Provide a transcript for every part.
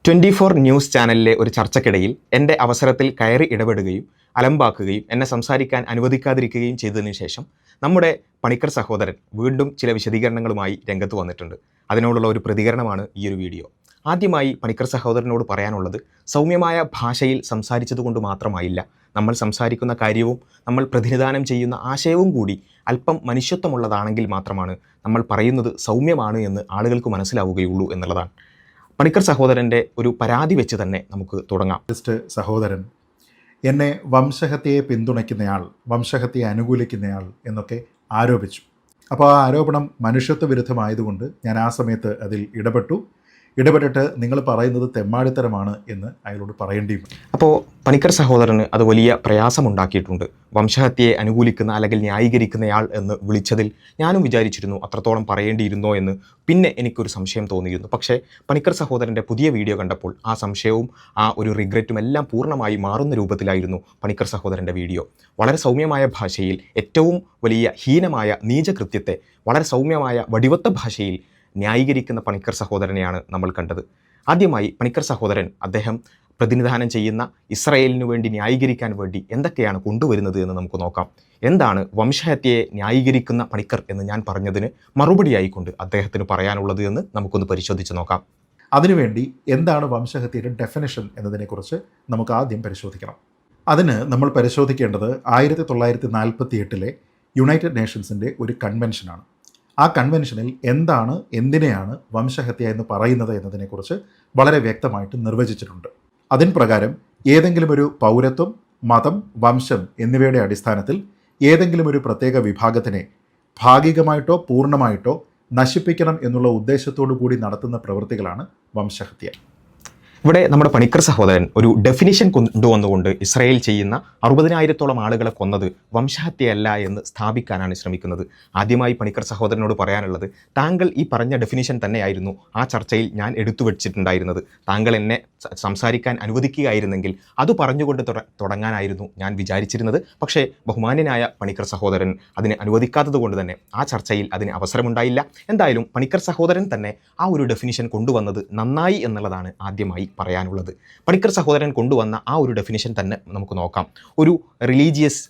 24 news ചാനലിലെ ഒരു ചർച്ചയ്ക്കിടയിൽ എൻ്റെ അവസരത്തിൽ കയറി ഇടപെടുകയും അലമ്പാക്കുകയും എന്നെ സംസാരിക്കാൻ അനുവദിക്കാതിരിക്കുകയും ചെയ്തതിനു ശേഷം നമ്മുടെ പണിക്കർ സഹോദരൻ വീണ്ടും ചില വിശദീകരണങ്ങളുമായി രംഗത്ത് വന്നിട്ടുണ്ട്. അതിനോടുള്ള ഒരു പ്രതികരണമാണ് ഈ ഒരു വീഡിയോ. ആദ്യമായി പണിക്കർ സഹോദരനോട് പറയാനുള്ളത്, സൗമ്യമായ ഭാഷയിൽ സംസാരിച്ചതുകൊണ്ട് മാത്രമായില്ല നമ്മൾ സംസാരിക്കുന്ന കാര്യവും നമ്മൾ പ്രതിനിധാനം ചെയ്യുന്ന ആശയവും കൂടി അല്പം മനുഷ്യത്വമുള്ളതാണെങ്കിൽ മാത്രമാണ് നമ്മൾ പറയുന്നത് സൗമ്യമാണ് എന്ന് ആളുകൾക്ക് മനസ്സിലാവുകയുള്ളൂ എന്നുള്ളതാണ്. പണിക്കർ സഹോദരൻ്റെ ഒരു പരാതി വെച്ച് തന്നെ നമുക്ക് തുടങ്ങാം. സഹോദരൻ എന്നെ വംശഹത്യയെ പിന്തുണയ്ക്കുന്നയാൾ, വംശഹത്യയെ അനുകൂലിക്കുന്നയാൾ എന്നൊക്കെ ആരോപിച്ചു. അപ്പോൾ ആ ആരോപണം മനുഷ്യത്വ വിരുദ്ധമായതുകൊണ്ട് ഞാൻ ആ സമയത്ത് അതിൽ ഇടപെട്ടിട്ട് നിങ്ങൾ പറയുന്നത് തെമ്മാടിത്തരമാണ് എന്ന് അയാളോട് പറയേണ്ടിയും. അപ്പോൾ പണിക്കർ സഹോദരന് അത് വലിയ പ്രയാസമുണ്ടാക്കിയിട്ടുണ്ട്. വംശഹത്യയെ അനുകൂലിക്കുന്ന അല്ലെങ്കിൽ ന്യായീകരിക്കുന്നയാൾ എന്ന് വിളിച്ചതിൽ ഞാനും വിചാരിച്ചിരുന്നു അത്രത്തോളം പറയേണ്ടിയിരുന്നോ എന്ന്. പിന്നെ എനിക്കൊരു സംശയം തോന്നിയിരുന്നു. പക്ഷേ പണിക്കർ സഹോദരൻ്റെ പുതിയ വീഡിയോ കണ്ടപ്പോൾ ആ സംശയവും ആ ഒരു റിഗ്രറ്റും എല്ലാം പൂർണ്ണമായി മാറുന്ന രൂപത്തിലായിരുന്നു പണിക്കർ സഹോദരൻ്റെ വീഡിയോ. വളരെ സൗമ്യമായ ഭാഷയിൽ ഏറ്റവും വലിയ ഹീനമായ നീചകൃത്യത്തെ വളരെ സൗമ്യമായ വടിവത്ത ഭാഷയിൽ ന്യായീകരിക്കുന്ന പണിക്കർ സഹോദരനെയാണ് നമ്മൾ കണ്ടത്. ആദ്യമായി പണിക്കർ സഹോദരൻ അദ്ദേഹം പ്രതിനിധാനം ചെയ്യുന്ന ഇസ്രായേലിനു വേണ്ടി ന്യായീകരിക്കാൻ വേണ്ടി എന്തൊക്കെയാണ് കൊണ്ടുവരുന്നത് എന്ന് നമുക്ക് നോക്കാം. എന്താണ് വംശഹത്യയെ ന്യായീകരിക്കുന്ന പണിക്കർ എന്ന് ഞാൻ പറഞ്ഞതിന് മറുപടിയായിക്കൊണ്ട് അദ്ദേഹത്തിന് പറയാനുള്ളത് എന്ന് നമുക്കൊന്ന് പരിശോധിച്ച് നോക്കാം. അതിനുവേണ്ടി എന്താണ് വംശഹത്യയുടെ ഡെഫിനിഷൻ എന്നതിനെക്കുറിച്ച് നമുക്ക് ആദ്യം പരിശോധിക്കണം. അതിന് നമ്മൾ പരിശോധിക്കേണ്ടത് 1948 യുണൈറ്റഡ് നേഷൻസിൻ്റെ ഒരു കൺവെൻഷനാണ്. ആ കൺവെൻഷനിൽ എന്തിനെയാണ് വംശഹത്യ എന്ന് പറയുന്നത് എന്നതിനെക്കുറിച്ച് വളരെ വ്യക്തമായിട്ട് നിർവചിച്ചിട്ടുണ്ട്. അതിൻ പ്രകാരം ഏതെങ്കിലും ഒരു പൗരത്വം, മതം, വംശം എന്നിവയുടെ അടിസ്ഥാനത്തിൽ ഏതെങ്കിലും ഒരു പ്രത്യേക വിഭാഗത്തിനെ ഭാഗികമായിട്ടോ പൂർണ്ണമായിട്ടോ നശിപ്പിക്കണം എന്നുള്ള ഉദ്ദേശത്തോടു കൂടി നടത്തുന്ന പ്രവൃത്തികളാണ് വംശഹത്യ. ഇവിടെ നമ്മുടെ പണിക്കർ സഹോദരൻ ഒരു ഡെഫിനിഷൻ കൊണ്ടുവന്നുകൊണ്ട് ഇസ്രായേൽ ചെയ്യുന്ന 60,000-ഓളം ആളുകളെ കൊന്നത് വംശഹത്യയല്ല എന്ന് സ്ഥാപിക്കാനാണ് ശ്രമിക്കുന്നത്. ആദ്യമായി പണിക്കർ സഹോദരനോട് പറയാനുള്ളത്, താങ്കൾ ഈ പറഞ്ഞ ഡെഫിനിഷൻ തന്നെയായിരുന്നു ആ ചർച്ചയിൽ ഞാൻ എടുത്തു വച്ചിട്ടുണ്ടായിരുന്നത്. താങ്കൾ എന്നെ സംസാരിക്കാൻ അനുവദിക്കുകയായിരുന്നെങ്കിൽ അത് പറഞ്ഞുകൊണ്ട് തുടങ്ങാനായിരുന്നു ഞാൻ വിചാരിച്ചിരുന്നത്. പക്ഷേ ബഹുമാന്യനായ പണിക്കർ സഹോദരൻ അതിനെ അനുവദിക്കാത്തത് കൊണ്ട് തന്നെ ആ ചർച്ചയിൽ അതിന് അവസരമുണ്ടായില്ല. എന്തായാലും പണിക്കർ സഹോദരൻ തന്നെ ആ ഒരു ഡെഫിനിഷൻ കൊണ്ടുവന്നത് നന്നായി എന്നുള്ളതാണ് ആദ്യമായി പറയാനുള്ളത്. പണിക്കർ സഹോദരൻ കൊണ്ടുവന്ന ആ ഒരു ഡെഫിനിഷൻ തന്നെ നമുക്ക് നോക്കാം. ഒരു റിലീജിയസ്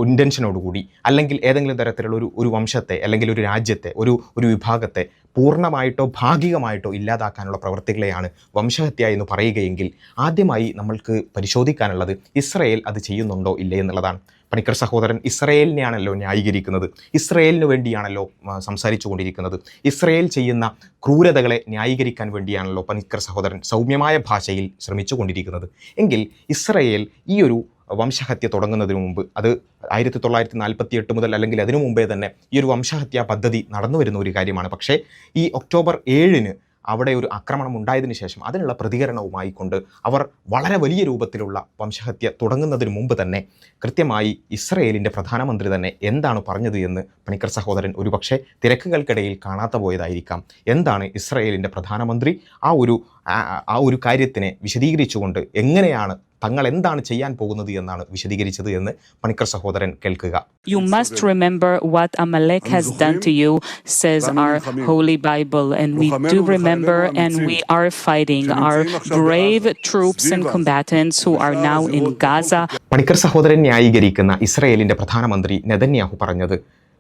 ഇൻറ്റൻഷനോടുകൂടി അല്ലെങ്കിൽ ഏതെങ്കിലും തരത്തിലുള്ള ഒരു വംശത്തെ അല്ലെങ്കിൽ ഒരു രാജ്യത്തെ ഒരു വിഭാഗത്തെ പൂർണ്ണമായിട്ടോ ഭാഗികമായിട്ടോ ഇല്ലാതാക്കാനുള്ള പ്രവൃത്തികളെയാണ് വംശഹത്യ എന്ന് പറയുകയെങ്കിൽ ആദ്യമായി നമ്മൾക്ക് പരിശോധിക്കാനുള്ളത് ഇസ്രായേൽ അത് ചെയ്യുന്നുണ്ടോ ഇല്ലേ എന്നുള്ളതാണ്. പണിക്കർ സഹോദരൻ ഇസ്രായേലിനെയാണല്ലോ ന്യായീകരിക്കുന്നത്, ഇസ്രായേലിന് വേണ്ടിയാണല്ലോ സംസാരിച്ചു കൊണ്ടിരിക്കുന്നത്. ഇസ്രായേൽ ചെയ്യുന്ന ക്രൂരതകളെ ന്യായീകരിക്കാൻ വേണ്ടിയാണല്ലോ പണിക്കർ സഹോദരൻ സൗമ്യമായ ഭാഷയിൽ ശ്രമിച്ചു കൊണ്ടിരിക്കുന്നത്. എങ്കിൽ ഇസ്രായേൽ ഈ ഒരു വംശഹത്യ തുടങ്ങുന്നതിന് മുമ്പ്, അത് 1948 മുതൽ അല്ലെങ്കിൽ അതിനു മുമ്പേ തന്നെ ഈ ഒരു വംശഹത്യാ പദ്ധതി നടന്നു വരുന്ന ഒരു കാര്യമാണ്. പക്ഷേ ഈ ഒക്ടോബർ 7 അവിടെ ഒരു ആക്രമണം ഉണ്ടായതിനു ശേഷം അതിനുള്ള പ്രതികരണവുമായി കൊണ്ട് അവർ വളരെ വലിയ രൂപത്തിലുള്ള വംശഹത്യ തുടങ്ങുന്നതിന് മുമ്പ് തന്നെ കൃത്യമായി ഇസ്രായേലിൻ്റെ പ്രധാനമന്ത്രി തന്നെ എന്താണ് പറഞ്ഞത് എന്ന് പണിക്കർ സഹോദരൻ ഒരുപക്ഷെ തിരക്കുകൾക്കിടയിൽ കാണാത്ത പോയതായിരിക്കാം. എന്താണ് ഇസ്രായേലിൻ്റെ പ്രധാനമന്ത്രി ആ ഒരു കാര്യത്തിനെ വിശദീകരിച്ചുകൊണ്ട് എങ്ങനെയാണ് തങ്ങൾ എന്താണ് ചെയ്യാൻ പോകുന്നത് എന്നാണ് വിശദീകരിച്ചത് എന്ന് പണിക്കർ സഹോദരൻ കേൾക്കുക. You must remember what Amalek has done to you, says our Holy Bible, and we do remember, and we are fighting our brave troops and combatants who are now in Gaza. Panicker സഹോദരൻ ന്യായീകരിക്കുന്ന ഇസ്രായേലിൻ്റെ പ്രധാനമന്ത്രി Netanyahu പറഞ്ഞത്,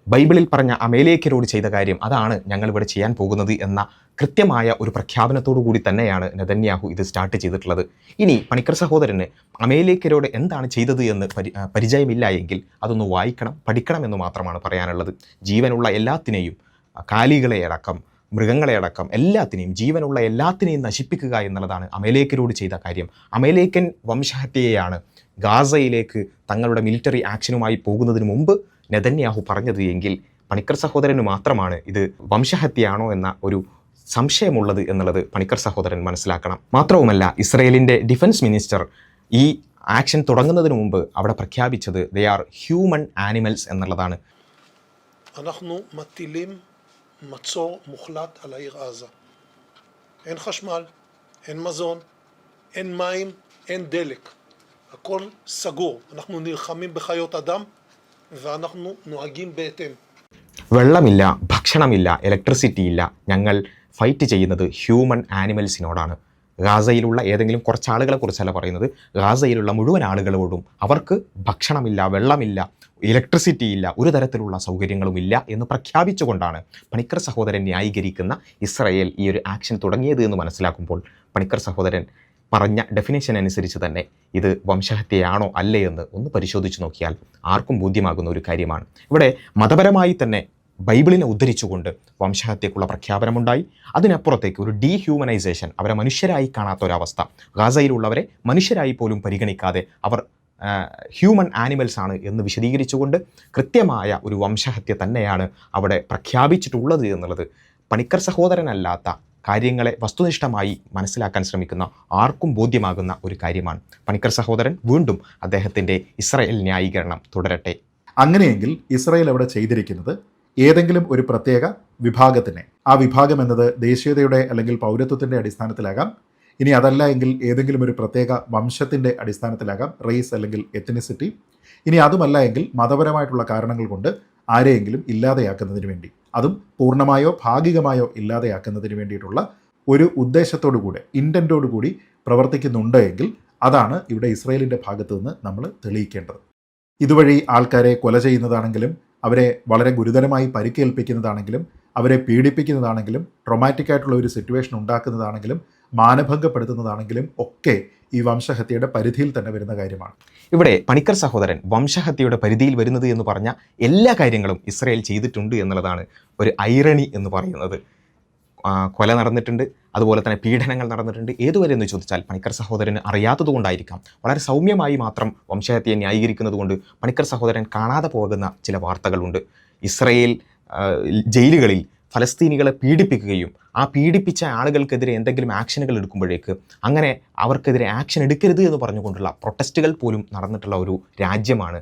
ബൈബിളിൽ പറഞ്ഞ അമേലേക്കരോട് ചെയ്ത കാര്യം അതാണ് ഞങ്ങളിവിടെ ചെയ്യാൻ പോകുന്നത് എന്ന കൃത്യമായ ഒരു പ്രഖ്യാപനത്തോടു കൂടി തന്നെയാണ് നെതന്യാഹു ഇത് സ്റ്റാർട്ട് ചെയ്തിട്ടുള്ളത്. ഇനി പണിക്കർ സഹോദരന് അമേലേക്കരോട് എന്താണ് ചെയ്തത് എന്ന് പരിചയമില്ല എങ്കിൽ അതൊന്ന് വായിക്കണം, പഠിക്കണം എന്ന് മാത്രമാണ് പറയാനുള്ളത്. ജീവനുള്ള എല്ലാത്തിനെയും, കാലികളെ അടക്കം മൃഗങ്ങളെ അടക്കം എല്ലാത്തിനെയും, ജീവനുള്ള എല്ലാത്തിനെയും നശിപ്പിക്കുക എന്നുള്ളതാണ് അമേലേക്കരോട് ചെയ്ത കാര്യം. അമേലേക്കൻ വംശഹത്യയെയാണ് ഗാസയിലേക്ക് തങ്ങളുടെ മിലിറ്ററി ആക്ഷനുമായി പോകുന്നതിന് മുമ്പ് നെതന്യാഹു പറഞ്ഞത് എങ്കിൽ പണിക്കർ സഹോദരന് മാത്രമാണ് ഇത് വംശഹത്യയാണോ എന്ന ഒരു സംശയമുള്ളത് എന്നുള്ളത് പണിക്കർ സഹോദരൻ മനസ്സിലാക്കണം. മാത്രവുമല്ല, ഇസ്രായേലിൻ്റെ ഡിഫൻസ് മിനിസ്റ്റർ ഈ ആക്ഷൻ തുടങ്ങുന്നതിന് മുമ്പ് അവിടെ പ്രഖ്യാപിച്ചത് ദേ ആർ ഹ്യൂമൻ ആനിമൽസ് എന്നുള്ളതാണ്. מצור מוחלט על העיר עזה. אין חשמל, אין מזון, אין מים, אין דלק. הכל סגור. אנחנו נלחמים בחיות אדם ואנחנו נוהגים בהתאם. വെള്ളമില്ല, ഭക്ഷണമില്ല, ഇലക്ട്രിസിറ്റി ഇല്ല. ഞങ്ങൾ ഫൈറ്റ് ചെയ്യുന്നത് ഹ്യൂമൻ ആനിമൽസിനോടാണ്. ഗാസയിലുള്ള ഏതെങ്കിലും കുറച്ച് ആളുകളെ കുറിച്ചല്ല പറയുന്നത്, ഗാസയിലുള്ള മുഴുവൻ ആളുകളോടും അവർക്ക് ഭക്ഷണമില്ല, വെള്ളമില്ല, ഇലക്ട്രിസിറ്റി ഇല്ല, ഒരു തരത്തിലുള്ള സൗകര്യങ്ങളുമില്ല എന്ന് പ്രഖ്യാപിച്ചുകൊണ്ടാണ് പണിക്കർ സഹോദരൻ ന്യായീകരിക്കുന്ന ഇസ്രായേൽ ഈ ഒരു ആക്ഷൻ തുടങ്ങിയത് എന്ന് മനസ്സിലാക്കുമ്പോൾ പണിക്കർ സഹോദരൻ പറഞ്ഞ ഡെഫിനേഷൻ അനുസരിച്ച് തന്നെ ഇത് വംശഹത്യയാണോ അല്ലേ എന്ന് ഒന്ന് പരിശോധിച്ച് നോക്കിയാൽ ആർക്കും ബോധ്യമാകുന്ന ഒരു കാര്യമാണ്. ഇവിടെ മതപരമായി തന്നെ ബൈബിളിനെ ഉദ്ധരിച്ചുകൊണ്ട് വംശഹത്യക്കുള്ള പ്രഖ്യാപനമുണ്ടായി. അതിനപ്പുറത്തേക്ക് ഒരു ഡീഹ്യൂമനൈസേഷൻ, അവരെ മനുഷ്യരായി കാണാത്ത ഒരവസ്ഥ, ഗാസയിലുള്ളവരെ മനുഷ്യരായി പോലും പരിഗണിക്കാതെ അവർ ഹ്യൂമൻ ആനിമൽസ് ആണ് എന്ന് വിശദീകരിച്ചുകൊണ്ട് കൃത്യമായ ഒരു വംശഹത്യ തന്നെയാണ് അവിടെ പ്രഖ്യാപിച്ചിട്ടുള്ളത് എന്നുള്ളത് പണിക്കർ സഹോദരനല്ലാത്ത കാര്യങ്ങളെ വസ്തുനിഷ്ഠമായി മനസ്സിലാക്കാൻ ശ്രമിക്കുന്ന ആർക്കും ബോധ്യമാകുന്ന ഒരു കാര്യമാണ്. പണിക്കർ സഹോദരൻ വീണ്ടും അദ്ദേഹത്തിൻ്റെ ഇസ്രായേൽ ന്യായീകരണം തുടരട്ടെ. അങ്ങനെയെങ്കിൽ ഇസ്രായേൽ അവിടെ ചെയ്തിരിക്കുന്നത് ഏതെങ്കിലും ഒരു പ്രത്യേക വിഭാഗത്തിനെ, ആ വിഭാഗം എന്നത് ദേശീയതയുടെ അല്ലെങ്കിൽ പൗരത്വത്തിൻ്റെ അടിസ്ഥാനത്തിലാകാം, ഇനി അതല്ല എങ്കിൽ ഏതെങ്കിലും ഒരു പ്രത്യേക വംശത്തിൻ്റെ അടിസ്ഥാനത്തിലാകാം, റേസ് അല്ലെങ്കിൽ എത്നിസിറ്റി, ഇനി അതുമല്ല എങ്കിൽ മതപരമായിട്ടുള്ള കാരണങ്ങൾ കൊണ്ട് ആരെയെങ്കിലും ഇല്ലാതെയാക്കുന്നതിന് വേണ്ടി, അതും പൂർണ്ണമായോ ഭാഗികമായോ ഇല്ലാതെയാക്കുന്നതിന് വേണ്ടിയിട്ടുള്ള ഒരു ഉദ്ദേശത്തോടു കൂടെ, ഇൻറ്റൻറ്റോടു കൂടി പ്രവർത്തിക്കുന്നുണ്ട് എങ്കിൽ അതാണ് ഇവിടെ ഇസ്രായേലിൻ്റെ ഭാഗത്തു നിന്ന് നമ്മൾ തെളിയിക്കേണ്ടത്. ഇതുവഴി ആൾക്കാരെ കൊല ചെയ്യുന്നതാണെങ്കിലും അവരെ വളരെ ഗുരുതരമായി പരിക്കേൽപ്പിക്കുന്നതാണെങ്കിലും അവരെ പീഡിപ്പിക്കുന്നതാണെങ്കിലും ട്രോമാറ്റിക് ആയിട്ടുള്ള ഒരു സിറ്റുവേഷൻ ഉണ്ടാക്കുന്നതാണെങ്കിലും മാനഭംഗപ്പെടുത്തുന്നതാണെങ്കിലും ഒക്കെ ഈ വംശഹത്യയുടെ പരിധിയിൽ തന്നെ വരുന്ന കാര്യമാണ്. ഇവിടെ പണിക്കർ സഹോദരൻ വംശഹത്യയുടെ പരിധിയിൽ വരുന്നത് എന്ന് പറഞ്ഞ എല്ലാ കാര്യങ്ങളും ഇസ്രായേൽ ചെയ്തിട്ടുണ്ട് എന്നുള്ളതാണ് ഒരു ഐറണി എന്ന് പറയുന്നത്. കൊല നടന്നിട്ടുണ്ട്, അതുപോലെ തന്നെ പീഡനങ്ങൾ നടന്നിട്ടുണ്ട്. ഏതുവരെ എന്ന് ചോദിച്ചാൽ പണിക്കർ സഹോദരന് അറിയാത്തത് കൊണ്ടായിരിക്കാം. വളരെ സൗമ്യമായി മാത്രം വംശഹത്യയെ ന്യായീകരിക്കുന്നത് കൊണ്ട് പണിക്കർ സഹോദരൻ കാണാതെ പോകുന്ന ചില വാർത്തകളുണ്ട്. ഇസ്രായേൽ ജയിലുകളിൽ ഫലസ്തീനികളെ പീഡിപ്പിക്കുകയും ആ പീഡിപ്പിച്ച ആളുകൾക്കെതിരെ എന്തെങ്കിലും ആക്ഷനുകൾ എടുക്കുമ്പോഴേക്ക് അങ്ങനെ അവർക്കെതിരെ ആക്ഷൻ എടുക്കരുത് എന്ന് പറഞ്ഞുകൊണ്ടുള്ള പ്രൊട്ടസ്റ്റുകൾ പോലും നടന്നിട്ടുള്ള ഒരു രാജ്യമാണ്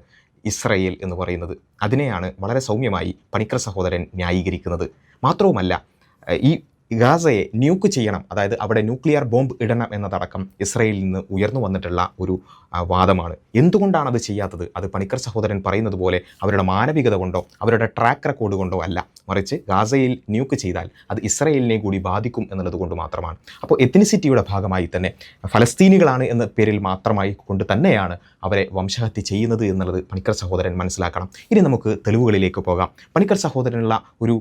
ഇസ്രായേൽ എന്ന് പറയുന്നത്. അതിനെയാണ് വളരെ സൗമ്യമായി പണിക്കർ സഹോദരൻ ന്യായീകരിക്കുന്നത്. മാത്രവുമല്ല, ഈ ഗാസയെ ന്യൂക്ക് ചെയ്യണം, അതായത് അവിടെ ന്യൂക്ലിയർ ബോംബ് ഇടണം എന്നതടക്കം ഇസ്രായേലിൽ നിന്ന് ഉയർന്നു വന്നിട്ടുള്ള ഒരു വാദമാണ്. എന്തുകൊണ്ടാണ് അത് ചെയ്യാത്തത്? അത് പണിക്കർ സഹോദരൻ പറയുന്നത് പോലെ അവരുടെ മാനവികത കൊണ്ടോ അവരുടെ ട്രാക്ക് റെക്കോർഡ് കൊണ്ടോ അല്ല, മറിച്ച് ഗാസയിൽ ന്യൂക്ക് ചെയ്താൽ അത് ഇസ്രായേലിനെ കൂടി ബാധിക്കും എന്നുള്ളത് കൊണ്ട് മാത്രമാണ്. അപ്പോൾ എത്നിസിറ്റിയുടെ ഭാഗമായി തന്നെ ഫലസ്തീനികളാണ് എന്ന പേരിൽ മാത്രമായി കൊണ്ട് തന്നെയാണ് അവരെ വംശഹത്യ ചെയ്യുന്നത് എന്നുള്ളത് പണിക്കർ സഹോദരൻ മനസ്സിലാക്കണം. ഇനി നമുക്ക് തെളിവുകളിലേക്ക് പോകാം. പണിക്കർ സഹോദരനുള്ള ഒരു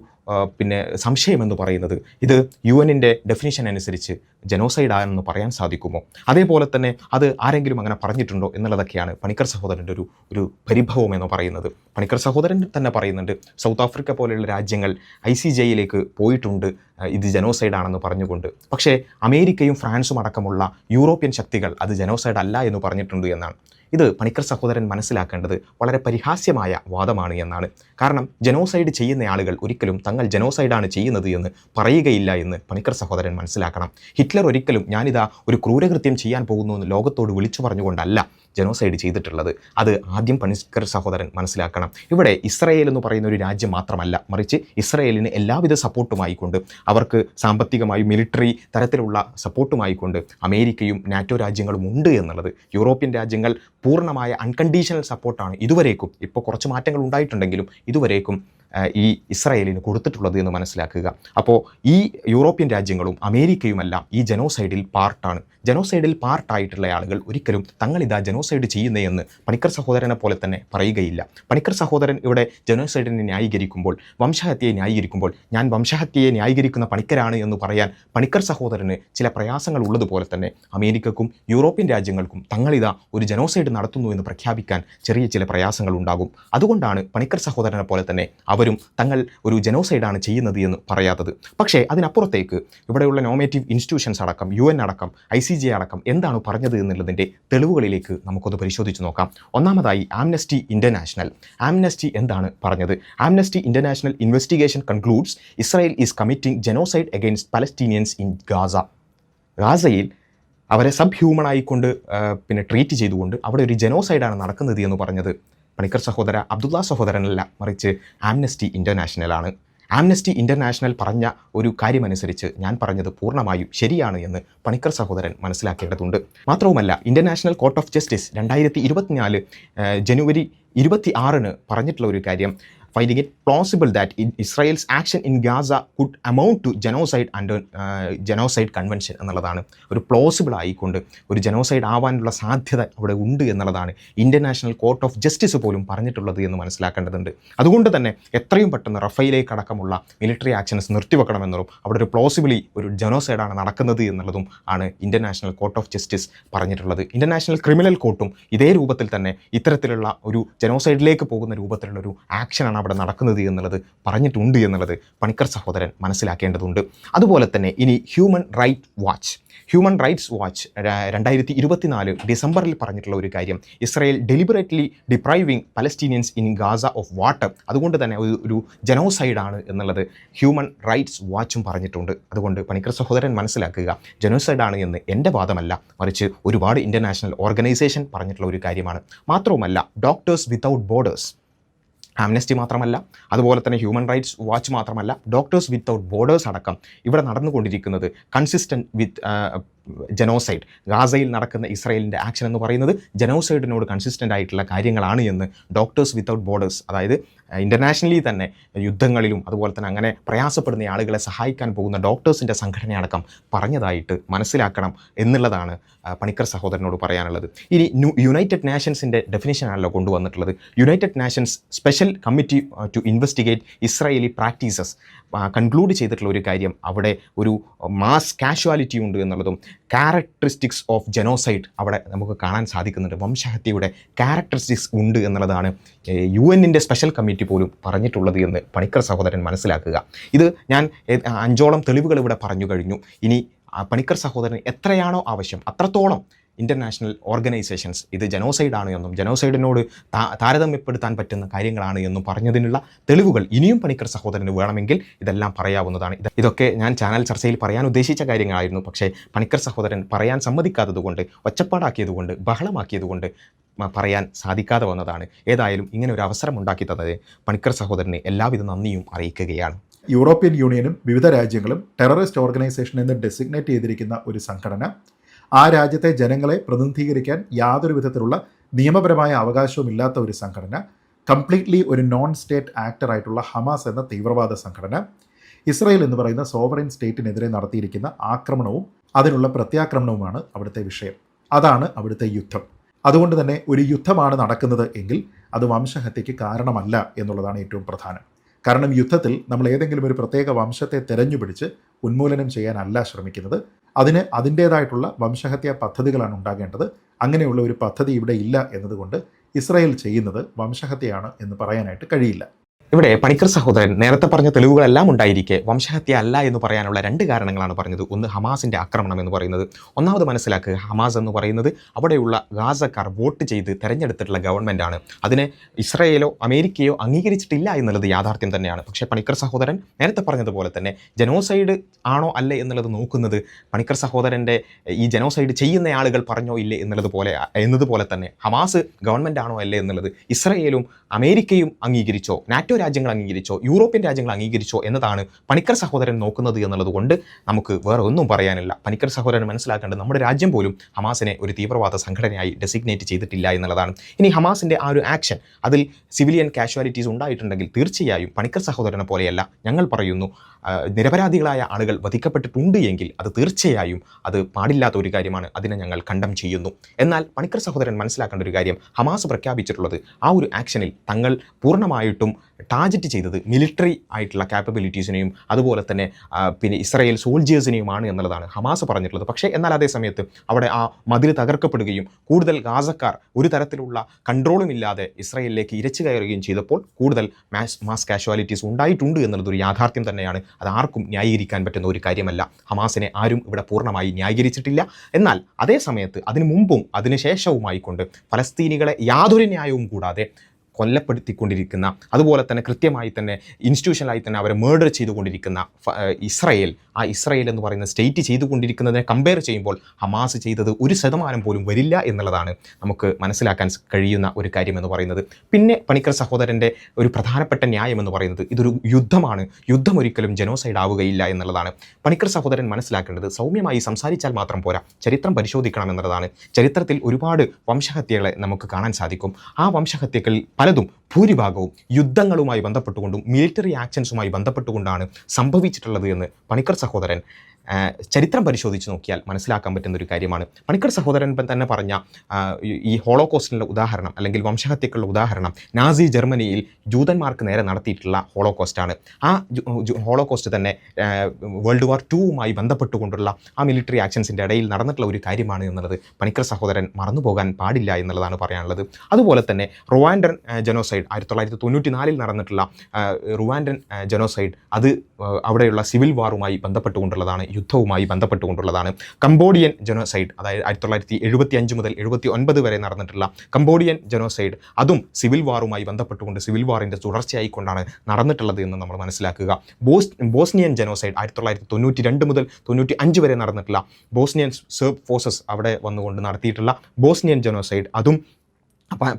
സംശയം എന്ന് പറയുന്നത് ഇത് UN-ൻ്റെ ഡെഫിനിഷൻ അനുസരിച്ച് ജനോസൈഡാണെന്ന് പറയാൻ സാധിക്കുമോ, അതേപോലെ തന്നെ അത് ആരെങ്കിലും അങ്ങനെ പറഞ്ഞിട്ടുണ്ടോ എന്നുള്ളതൊക്കെയാണ് പണിക്കർ സഹോദരൻ്റെ ഒരു പരിഭവം എന്ന് പറയുന്നത്. പണിക്കർ സഹോദരൻ തന്നെ പറയുന്നുണ്ട്, സൗത്ത് ആഫ്രിക്ക പോലെയുള്ള രാജ്യങ്ങൾ ICJയിലേക്ക് പോയിട്ടുണ്ട് ഇത് ജനോസൈഡാണെന്ന് പറഞ്ഞുകൊണ്ട്. പക്ഷേ അമേരിക്കയും ഫ്രാൻസും അടക്കമുള്ള യൂറോപ്യൻ ശക്തികൾ അത് ജനോസൈഡ് അല്ല എന്ന് പറഞ്ഞിട്ടുണ്ട് എന്നാണ്. ഇത് പണിക്കർ സഹോദരൻ മനസ്സിലാക്കേണ്ടത് വളരെ പരിഹാസ്യമായ വാദമാണ് എന്നാണ്. കാരണം ജനോസൈഡ് ചെയ്യുന്ന ആളുകൾ ഒരിക്കലും തങ്ങൾ ജനോസൈഡാണ് ചെയ്യുന്നത് എന്ന് പറയുകയില്ല എന്ന് പണിക്കർ സഹോദരൻ മനസ്സിലാക്കണം. ഹിറ്റ്ലർ ഒരിക്കലും ഞാനിതാ ഒരു ക്രൂരകൃത്യം ചെയ്യാൻ പോകുന്നു എന്ന് ലോകത്തോട് വിളിച്ചു പറഞ്ഞുകൊണ്ടല്ല ജനോസൈഡ് ചെയ്തിട്ടുള്ളത്. അത് ആദ്യം പണിക്കർ സഹോദരൻ മനസ്സിലാക്കണം. ഇവിടെ ഇസ്രായേൽ എന്ന് പറയുന്ന ഒരു രാജ്യം മാത്രമല്ല, മറിച്ച് ഇസ്രായേലിന് എല്ലാവിധ സപ്പോർട്ടുമായിക്കൊണ്ട്, അവർക്ക് സാമ്പത്തികമായും മിലിറ്ററി തരത്തിലുള്ള സപ്പോർട്ടുമായിക്കൊണ്ട് അമേരിക്കയും നാറ്റോ രാജ്യങ്ങളും ഉണ്ട് എന്നുള്ളത്. യൂറോപ്യൻ രാജ്യങ്ങൾ പൂർണ്ണമായ അൺകണ്ടീഷണൽ സപ്പോർട്ടാണ് ഇതുവരേക്കും, ഇപ്പോൾ കുറച്ച് മാറ്റങ്ങൾ ഉണ്ടായിട്ടുണ്ടെങ്കിലും ഇതുവരേക്കും ഈ ഇസ്രായേലിന് കൊടുത്തിട്ടുള്ളത് എന്ന് മനസ്സിലാക്കുക. അപ്പോൾ ഈ യൂറോപ്യൻ രാജ്യങ്ങളും അമേരിക്കയുമെല്ലാം ഈ ജനോസൈഡിൽ പാർട്ടാണ്. ജനോസൈഡിൽ പാർട്ടായിട്ടുള്ള ആളുകൾ ഒരിക്കലും തങ്ങളിതാ ജനോസൈഡ് ചെയ്യുന്നതെന്ന് പണിക്കർ സഹോദരനെ പോലെ തന്നെ പറയുകയില്ല. പണിക്കർ സഹോദരൻ ഇവിടെ ജനോസൈഡിനെ ന്യായീകരിക്കുമ്പോൾ, വംശഹത്യയെ ന്യായീകരിക്കുമ്പോൾ, ഞാൻ വംശഹത്യയെ ന്യായീകരിക്കുന്ന പണിക്കരാണ് എന്ന് പറയാൻ പണിക്കർ സഹോദരന് ചില പ്രയാസങ്ങൾ ഉള്ളതുപോലെ തന്നെ അമേരിക്കക്കും യൂറോപ്യൻ രാജ്യങ്ങൾക്കും തങ്ങളിതാ ഒരു ജനോസൈഡ് നടത്തുന്നു എന്ന് പ്രഖ്യാപിക്കാൻ ചെറിയ ചില പ്രയാസങ്ങൾ ഉണ്ടാകും. അതുകൊണ്ടാണ് പണിക്കർ സഹോദരനെ പോലെ തന്നെ അവരും തങ്ങൾ ഒരു ജനോസൈഡാണ് ചെയ്യുന്നത് എന്ന് പറയാത്തത്. പക്ഷേ അതിനപ്പുറത്തേക്ക് ഇവിടെയുള്ള നോമേറ്റീവ് ഇൻസ്റ്റിറ്റ്യൂഷൻസ് അടക്കം, UN അടക്കം, ICJ അടക്കം എന്താണ് പറഞ്ഞത് എന്നുള്ളതിൻ്റെ തെളിവുകളിലേക്ക് നമുക്കൊന്ന് പരിശോധിച്ച് നോക്കാം. ഒന്നാമതായി ആംനസ്റ്റി ഇൻ്റർനാഷണൽ. ആംനസ്റ്റി എന്താണ് പറഞ്ഞത്? Amnesty international investigation concludes Israel is committing genocide against Palestinians in Gaza. ഗാസയിൽ അവരെ സബ് ഹ്യൂമൺ ആയിക്കൊണ്ട് ട്രീറ്റ് ചെയ്തുകൊണ്ട് അവിടെ ഒരു ജനോസൈഡാണ് നടക്കുന്നത് എന്ന് പറഞ്ഞത് പണിക്കർ സഹോദര അബ്ദുള്ള സഹോദരനല്ല, മറിച്ച് ആംനസ്റ്റി ഇൻ്റർനാഷണലാണ്. ആംനസ്റ്റി ഇൻ്റർനാഷണൽ പറഞ്ഞ ഒരു കാര്യമനുസരിച്ച് ഞാൻ പറഞ്ഞത് പൂർണ്ണമായും ശരിയാണ് എന്ന് പണിക്കർ സഹോദരൻ മനസ്സിലാക്കേണ്ടതുണ്ട്. മാത്രവുമല്ല, ഇൻ്റർനാഷണൽ കോർട്ട് ഓഫ് ജസ്റ്റിസ് 2024 ജനുവരി 26 പറഞ്ഞിട്ടുള്ള ഒരു കാര്യം, finding it plausible that Israel's action in Gaza could amount to genocide under genocide convention എന്നുള്ളതാണ്. ഒരു പ്ലോസിബിൾ ആയിക്കൊണ്ട് ഒരു ജനോസൈഡ് ആവാനുള്ള സാധ്യത അവിടെ ഉണ്ട് എന്നുള്ളതാണ് ഇന്റർനാഷണൽ കോർട്ട് ഓഫ് ജസ്റ്റിസ് പോലും പറഞ്ഞിട്ടുള്ളത് എന്ന് മനസ്സിലാക്കേണ്ടതുണ്ട്. അതുകൊണ്ട് തന്നെ എത്രയും പെട്ടെന്ന് റഫേലേക്ക് അടക്കമുള്ള മിലിറ്ററി ആക്ഷൻസ് നിർത്തിവെക്കണമെന്നതും അവിടെ ഒരു പ്ലോസിബിളി ഒരു ജനോസൈഡാണ് നടക്കുന്നത് എന്നുള്ളതും ആണ് ഇന്റർനാഷണൽ കോർട്ട് ഓഫ് ജസ്റ്റിസ് പറഞ്ഞിട്ടുള്ളത്. ഇന്റർനാഷണൽ ക്രിമിനൽ കോർട്ടും ഇതേ രൂപത്തിൽ തന്നെ ഇത്തരത്തിലുള്ള ഒരു ജനോസൈഡിലേക്ക് പോകുന്ന രൂപത്തിലുള്ള ഒരു ആക്ഷനാണ് അവിടെ നടക്കുന്നത് എന്നുള്ളത് പറഞ്ഞിട്ടുണ്ട് എന്നുള്ളത് പണിക്കർ സഹോദരൻ മനസ്സിലാക്കേണ്ടതുണ്ട്. അതുപോലെ തന്നെ ഇനി ഹ്യൂമൻ റൈറ്റ്സ് വാച്ച് 2024 ഡിസംബറിൽ പറഞ്ഞിട്ടുള്ള ഒരു കാര്യം, Israel deliberately depriving Palestinians in Gaza of water, അതുകൊണ്ട് തന്നെ ഒരു ജനോസൈഡാണ് എന്നുള്ളത് ഹ്യൂമൻ റൈറ്റ്സ് വാച്ചും പറഞ്ഞിട്ടുണ്ട്. അതുകൊണ്ട് പണിക്കർ സഹോദരൻ മനസ്സിലാക്കുക, ജനോസൈഡാണ് എന്ന് എൻ്റെ വാദമല്ല, മറിച്ച് ഒരുപാട് ഇൻ്റർനാഷണൽ ഓർഗനൈസേഷൻ പറഞ്ഞിട്ടുള്ള ഒരു കാര്യമാണ്. മാത്രവുമല്ല ഡോക്ടേഴ്സ് വിത്തൗട്ട് ബോർഡേഴ്സ്, ആംനസ്റ്റി മാത്രമല്ല, അതുപോലെ തന്നെ ഹ്യൂമൻ റൈറ്റ്സ് വാച്ച് മാത്രമല്ല, ഡോക്ടേഴ്സ് വിത്തൗട്ട് ബോർഡേഴ്സ് അടക്കം ഇവിടെ നടന്നുകൊണ്ടിരിക്കുന്നത് കൺസിസ്റ്റൻറ്റ് വിത്ത് ജനോസൈഡ്. ഗാസയിൽ നടക്കുന്ന ഇസ്രായേലിൻ്റെ ആക്ഷൻ എന്ന് പറയുന്നത് ജനോസൈഡിനോട് കൺസിസ്റ്റൻ്റ് ആയിട്ടുള്ള കാര്യങ്ങളാണ് എന്ന് ഡോക്ടേഴ്സ് വിത്തൗട്ട് ബോർഡേഴ്സ്, അതായത് ഇൻ്റർനാഷണലി തന്നെ യുദ്ധങ്ങളിലും അതുപോലെ തന്നെ അങ്ങനെ പ്രയാസപ്പെടുന്ന ആളുകളെ സഹായിക്കാൻ പോകുന്ന ഡോക്ടേഴ്സിൻ്റെ സംഘടനയടക്കം പറഞ്ഞതായിട്ട് മനസ്സിലാക്കണം എന്നുള്ളതാണ് പണിക്കർ സഹോദരനോട് പറയാനുള്ളത്. ഇനി യുണൈറ്റഡ് നേഷൻസിൻ്റെ ഡെഫിനിഷനാണല്ലോ കൊണ്ടുവന്നിട്ടുള്ളത്. United nations special committee to investigate Israeli practices conclude ചെയ്തിട്ടുള്ള ഒരു കാര്യം, അവിടെ ഒരു മാസ് കാഷ്വാലിറ്റി ഉണ്ട് എന്നുള്ളതും ക്യാരക്ടറിസ്റ്റിക്സ് ഓഫ് ജനോസൈഡ് അവിടെ നമുക്ക് കാണാൻ സാധിക്കുന്നുണ്ട്. വംശഹത്യയുടെ ക്യാരക്ടറിസ്റ്റിക്സ് ഉണ്ട് എന്നുള്ളതാണ് UN സ്പെഷ്യൽ കമ്മിറ്റി പോലും പറഞ്ഞിട്ടുള്ളത് എന്ന് പണിക്കർ സഹോദരൻ മനസ്സിലാക്കുക. ഇത് ഞാൻ 5ഓളം തെളിവുകൾ ഇവിടെ പറഞ്ഞു കഴിഞ്ഞു. ഇനി പണിക്കർ സഹോദരൻ എത്രയാണോ ആവശ്യം അത്രത്തോളം ഇൻ്റർനാഷണൽ ഓർഗനൈസേഷൻസ് ഇത് ജനോസൈഡാണ് എന്നും ജനോസൈഡിനോട് താരതമ്യപ്പെടുത്താൻ പറ്റുന്ന കാര്യങ്ങളാണ് എന്നും പറഞ്ഞതിനുള്ള തെളിവുകൾ ഇനിയും പണിക്കർ സഹോദരന് വേണമെങ്കിൽ ഇതെല്ലാം പറയാവുന്നതാണ്. ഇതൊക്കെ ഞാൻ ചാനൽ ചർച്ചയിൽ പറയാൻ ഉദ്ദേശിച്ച കാര്യങ്ങളായിരുന്നു. പക്ഷേ പണിക്കർ സഹോദരൻ പറയാൻ സമ്മതിക്കാത്തതുകൊണ്ട്, ഒച്ചപ്പാടാക്കിയതുകൊണ്ട്, ബഹളമാക്കിയതുകൊണ്ട് പറയാൻ സാധിക്കാതെ വന്നതാണ്. ഏതായാലും ഇങ്ങനെ ഒരു അവസരം ഉണ്ടാക്കി തന്നത് പണിക്കർ സഹോദരന് എല്ലാവിധ നന്ദിയും അറിയിക്കുകയാണ്. യൂറോപ്യൻ യൂണിയനും വിവിധ രാജ്യങ്ങളും ടെററിസ്റ്റ് ഓർഗനൈസേഷൻ എന്ന് ഡെസിഗ്നേറ്റ് ചെയ്തിരിക്കുന്ന ഒരു സംഘടന, ആ രാജ്യത്തെ ജനങ്ങളെ പ്രതിനിധീകരിക്കാൻ യാതൊരു വിധത്തിലുള്ള നിയമപരമായ അവകാശവും ഇല്ലാത്ത ഒരു സംഘടന, കംപ്ലീറ്റ്ലി ഒരു നോൺ സ്റ്റേറ്റ് ആക്ടറായിട്ടുള്ള ഹമാസ് എന്ന തീവ്രവാദ സംഘടന, ഇസ്രായേൽ എന്ന് പറയുന്ന സോവറിൻ സ്റ്റേറ്റിനെതിരെ നടത്തിയിരിക്കുന്ന ആക്രമണവും അതിനുള്ള പ്രത്യാക്രമണവുമാണ് അവിടുത്തെ വിഷയം. അതാണ് അവിടുത്തെ യുദ്ധം. അതുകൊണ്ട് തന്നെ ഒരു യുദ്ധമാണ് നടക്കുന്നത് എങ്കിൽ അത് വംശഹത്യയ്ക്ക് കാരണമല്ല എന്നുള്ളതാണ് ഏറ്റവും പ്രധാനം. കാരണം യുദ്ധത്തിൽ നമ്മൾ ഏതെങ്കിലും ഒരു പ്രത്യേക വംശത്തെ തെരഞ്ഞുപിടിച്ച് ഉന്മൂലനം ചെയ്യാനല്ല ശ്രമിക്കുന്നത്. അതിന് അതിൻ്റേതായിട്ടുള്ള വംശഹത്യാ പദ്ധതികളാണ് ഉണ്ടാകേണ്ടത്. അങ്ങനെയുള്ള ഒരു പദ്ധതി ഇവിടെ ഇല്ല എന്നതുകൊണ്ട് ഇസ്രായേൽ ചെയ്യുന്നത് വംശഹത്യയാണ് എന്ന് പറയാനായിട്ട് കഴിയില്ല. ഇവിടെ പണിക്കർ സഹോദരൻ നേരത്തെ പറഞ്ഞ തെളിവുകളെല്ലാം ഉണ്ടായിരിക്കെ വംശഹത്യ അല്ല എന്ന് പറയാനുള്ള 2 കാരണങ്ങളാണ് പറഞ്ഞത്. ഒന്ന്, ഹമാസിൻ്റെ ആക്രമണം എന്ന് പറയുന്നത്. ഒന്നാമത് മനസ്സിലാക്കുക, ഹമാസ് എന്ന് പറയുന്നത് അവിടെയുള്ള ഗാസക്കാർ വോട്ട് ചെയ്ത് തെരഞ്ഞെടുത്തിട്ടുള്ള ഗവൺമെൻറ്റാണ്. അതിനെ ഇസ്രായേലോ അമേരിക്കയോ അംഗീകരിച്ചിട്ടില്ല എന്നുള്ളത് യാഥാർത്ഥ്യം തന്നെയാണ്. പക്ഷേ പണിക്കർ സഹോദരൻ നേരത്തെ പറഞ്ഞതുപോലെ തന്നെ ജനോസൈഡ് ആണോ അല്ലേ എന്നുള്ളത് നോക്കുന്നത് പണിക്കർ സഹോദരൻ്റെ ഈ ജനോസൈഡ് ചെയ്യുന്ന ആളുകൾ പറഞ്ഞോ ഇല്ലേ എന്നതുപോലെ തന്നെ ഹമാസ് ഗവൺമെൻറ് ആണോ അല്ലേ എന്നുള്ളത് ഇസ്രായേലും അമേരിക്കയും അംഗീകരിച്ചോ, നാറ്റോ രാജ്യങ്ങൾ അംഗീകരിച്ചോ, യൂറോപ്യൻ രാജ്യങ്ങൾ അംഗീകരിച്ചോ എന്നതാണ് പണിക്കർ സഹോദരൻ നോക്കുന്നത് എന്നുള്ളത് കൊണ്ട് നമുക്ക് വേറെ ഒന്നും പറയാനില്ല. പണിക്കർ സഹോദരൻ മനസ്സിലാക്കേണ്ടത് നമ്മുടെ രാജ്യം പോലും ഹമാസിനെ ഒരു തീവ്രവാദ സംഘടനയായി ഡെസിഗ്നേറ്റ് ചെയ്തിട്ടില്ല എന്നുള്ളതാണ്. ഇനി ഹമാസിൻ്റെ ആ ഒരു ആക്ഷൻ അതിൽ സിവിലിയൻ കാഷ്വാലിറ്റീസ് ഉണ്ടായിട്ടുണ്ടെങ്കിൽ തീർച്ചയായും പണിക്കർ സഹോദരനെ പോലെയല്ല ഞങ്ങൾ പറയുന്നു, നിരപരാധികളായ ആളുകൾ വധിക്കപ്പെട്ടിട്ടുണ്ട് എങ്കിൽ അത് തീർച്ചയായും അത് പാടില്ലാത്ത ഒരു കാര്യമാണ്. അതിനെ ഞങ്ങൾ കണ്ടം ചെയ്യുന്നു. എന്നാൽ പണിക്കർ സഹോദരൻ മനസ്സിലാക്കേണ്ട ഒരു കാര്യം, ഹമാസ് പ്രഖ്യാപിച്ചിട്ടുള്ളത് ആ ഒരു ആക്ഷനിൽ തങ്ങൾ പൂർണ്ണമായിട്ടും ടാർഗറ്റ് ചെയ്തത് മിലിറ്ററി ആയിട്ടുള്ള കാപ്പബിലിറ്റീസിനെയും അതുപോലെ തന്നെ പിന്നെ ഇസ്രായേൽ സോൾജേഴ്സിനെയുമാണ് എന്നുള്ളതാണ് ഹമാസ് പറഞ്ഞിട്ടുള്ളത്. പക്ഷേ എന്നാൽ അതേ സമയത്ത് അവിടെ ആ മതിൽ തകർക്കപ്പെടുകയും കൂടുതൽ ഗാസക്കാർ ഒരു തരത്തിലുള്ള കൺട്രോളും ഇല്ലാതെ ഇസ്രായേലിലേക്ക് ഇരച്ചു കയറുകയും ചെയ്തപ്പോൾ കൂടുതൽ മാസ് കാഷ്വാലിറ്റീസ് ഉണ്ടായിട്ടുണ്ട് എന്നുള്ളതൊരു യാഥാർത്ഥ്യം തന്നെയാണ്. അത് ആർക്കും ന്യായീകരിക്കാൻ പറ്റുന്ന ഒരു കാര്യമല്ല. ഹമാസിനെ ആരും ഇവിടെ പൂർണ്ണമായി ന്യായീകരിച്ചിട്ടില്ല. എന്നാൽ അതേ സമയത്ത് അതിനു മുമ്പും അതിനുശേഷവുമായിക്കൊണ്ട് ഫലസ്തീനികളെ യാതൊരു ന്യായവും കൂടാതെ കൊല്ലപ്പെടുത്തിക്കൊണ്ടിരിക്കുന്ന, അതുപോലെ തന്നെ കൃത്യമായി തന്നെ ഇൻസ്റ്റിറ്റ്യൂഷനായി തന്നെ അവരെ മേർഡർ ചെയ്തുകൊണ്ടിരിക്കുന്ന ഇസ്രായേൽ, ആ ഇസ്രായേൽ എന്ന് പറയുന്ന സ്റ്റേറ്റ് ചെയ്തുകൊണ്ടിരിക്കുന്നതിനെ കമ്പയർ ചെയ്യുമ്പോൾ ഹമാസ് ചെയ്തത് 1% പോലും വരില്ല എന്നുള്ളതാണ് നമുക്ക് മനസ്സിലാക്കാൻ കഴിയുന്ന ഒരു കാര്യമെന്ന് പറയുന്നത്. പിന്നെ പണിക്കർ സഹോദരൻ്റെ ഒരു പ്രധാനപ്പെട്ട ന്യായം എന്ന് പറയുന്നത് ഇതൊരു യുദ്ധമാണ്, യുദ്ധം ഒരിക്കലും ജനോസൈഡ് ആവുകയില്ല എന്നുള്ളതാണ്. പണിക്കർ സഹോദരൻ മനസ്സിലാക്കേണ്ടത് സൗമ്യമായി സംസാരിച്ചാൽ മാത്രം പോരാ, ചരിത്രം പരിശോധിക്കണം എന്നുള്ളതാണ്. ചരിത്രത്തിൽ ഒരുപാട് വംശഹത്യകളെ നമുക്ക് കാണാൻ സാധിക്കും. ആ വംശഹത്യകളിൽ പലതും ഭൂരിഭാഗവും യുദ്ധങ്ങളുമായി ബന്ധപ്പെട്ടുകൊണ്ടും മിലിറ്ററി ആക്ഷൻസുമായി ബന്ധപ്പെട്ടുകൊണ്ടാണ് സംഭവിച്ചിട്ടുള്ളത് എന്ന് പണിക്കർ സഹോദരൻ ചരിത്രം പരിശോധിച്ച് നോക്കിയാൽ മനസ്സിലാക്കാൻ പറ്റുന്ന ഒരു കാര്യമാണ്. പണിക്കർ സഹോദരൻ തന്നെ പറഞ്ഞ ഈ ഹോളോകോസ്റ്റിനുള്ള ഉദാഹരണം അല്ലെങ്കിൽ വംശഹത്യക്കുള്ള ഉദാഹരണം നാസി ജർമ്മനിയിൽ ജൂതന്മാർക്ക് നേരെ നടത്തിയിട്ടുള്ള ഹോളോകോസ്റ്റാണ്. ആ ഹോളോകോസ്റ്റ് തന്നെ വേൾഡ് വാർ II ബന്ധപ്പെട്ടുകൊണ്ടുള്ള ആ മിലിറ്ററി ആക്ഷൻസിൻ്റെ ഇടയിൽ നടന്നിട്ടുള്ള ഒരു കാര്യമാണ് എന്നുള്ളത് പണിക്കർ സഹോദരൻ മറന്നുപോകാൻ പാടില്ല എന്നുള്ളതാണ് പറയാനുള്ളത്. അതുപോലെ തന്നെ റുവാൻഡൻ ജനോസൈഡ് 1994 നടന്നിട്ടുള്ള റുവാൻഡൻ ജനോസൈഡ് അത് അവിടെയുള്ള സിവിൽ വാറുമായി ബന്ധപ്പെട്ടുകൊണ്ടുള്ളതാണ്, യുദ്ധവുമായി ബന്ധപ്പെട്ടുകൊണ്ടുള്ളതാണ്. കംബോഡിയൻ ജനോസൈഡ്, അതായത് 1975 മുതൽ 79 വരെ നടന്നിട്ടുള്ള കംബോഡിയൻ ജനോസൈഡ്, അതും സിവിൽ വാറുമായി ബന്ധപ്പെട്ടുകൊണ്ട് സിവിൽ വാറിൻ്റെ തുടർച്ചയായിക്കൊണ്ടാണ് നടന്നിട്ടുള്ളത് എന്ന് നമ്മൾ മനസ്സിലാക്കുക. ബോസ്നിയൻ ജനോസൈഡ് 1992 മുതൽ 95 വരെ നടന്നിട്ടുള്ള ബോസ്നിയൻ സെർബ് ഫോഴ്സസ് അവിടെ വന്നുകൊണ്ട് നടത്തിയിട്ടുള്ള ബോസ്നിയൻ ജനോസൈഡ്, അതും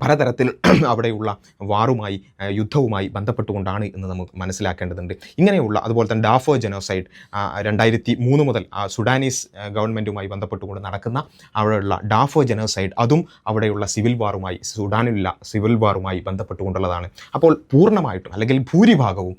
പലതരത്തിൽ അവിടെയുള്ള വാറുമായി യുദ്ധവുമായി ബന്ധപ്പെട്ടുകൊണ്ടാണ് എന്ന് നമുക്ക് മനസ്സിലാക്കേണ്ടതുണ്ട്. ഇങ്ങനെയുള്ള അതുപോലെ തന്നെ ഡാഫോ ജനോസൈഡ് 2003 മുതൽ സുഡാനീസ് ഗവൺമെൻറ്റുമായി ബന്ധപ്പെട്ടുകൊണ്ട് നടക്കുന്ന അവിടെയുള്ള ഡാഫോ ജനോസൈഡ്, അതും അവിടെയുള്ള സിവിൽ വാറുമായി സുഡാനിലുള്ള സിവിൽ വാറുമായി ബന്ധപ്പെട്ടുകൊണ്ടുള്ളതാണ്. അപ്പോൾ പൂർണ്ണമായിട്ടും അല്ലെങ്കിൽ ഭൂരിഭാഗവും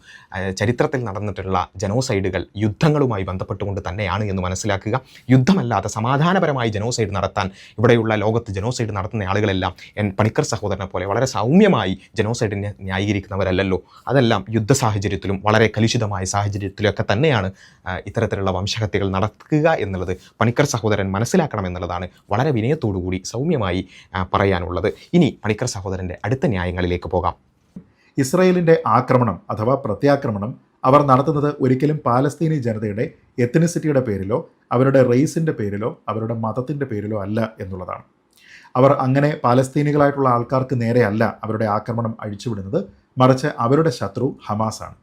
ചരിത്രത്തിൽ നടന്നിട്ടുള്ള ജനോസൈഡുകൾ യുദ്ധങ്ങളുമായി ബന്ധപ്പെട്ടുകൊണ്ട് തന്നെയാണ് എന്ന് മനസ്സിലാക്കുക. യുദ്ധമല്ലാതെ സമാധാനപരമായി ജനോസൈഡ് നടത്താൻ ഇവിടെയുള്ള ലോകത്ത് ജനോസൈഡ് നടത്തുന്ന ആളുകളെല്ലാം പണിക്കർ സഹോദരനെ പോലെ വളരെ സൗമ്യമായി ജനോസൈഡിനെ ന്യായീകരിക്കുന്നവരല്ലല്ലോ. അതെല്ലാം യുദ്ധ സാഹചര്യത്തിലും വളരെ കലുഷിതമായ സാഹചര്യത്തിലൊക്കെ തന്നെയാണ് ഇത്തരത്തിലുള്ള വംശഹത്യകൾ നടക്കുക എന്നുള്ളത് പണിക്കർ സഹോദരൻ മനസ്സിലാക്കണം എന്നുള്ളതാണ് വളരെ വിനയത്തോടുകൂടി സൗമ്യമായി പറയാനുള്ളത്. ഇനി പണിക്കർ സഹോദരൻ്റെ അടുത്ത ന്യായങ്ങളിലേക്ക് പോകാം. ഇസ്രായേലിൻ്റെ ആക്രമണം അഥവാ പ്രത്യാക്രമണം അവർ നടത്തുന്നത് ഒരിക്കലും പാലസ്തീനി ജനതയുടെ എത്നിസിറ്റിയുടെ പേരിലോ അവരുടെ റേസിൻ്റെ പേരിലോ അവരുടെ മതത്തിൻ്റെ പേരിലോ അല്ല എന്നുള്ളതാണ്. അവർ അങ്ങനെ പാലസ്തീനികളായിട്ടുള്ള ആൾക്കാർക്ക് നേരെയല്ല അവരുടെ ആക്രമണം അഴിച്ചുവിടുന്നത്, മറിച്ച് അവരുടെ ശത്രു ഹമാസാണ്.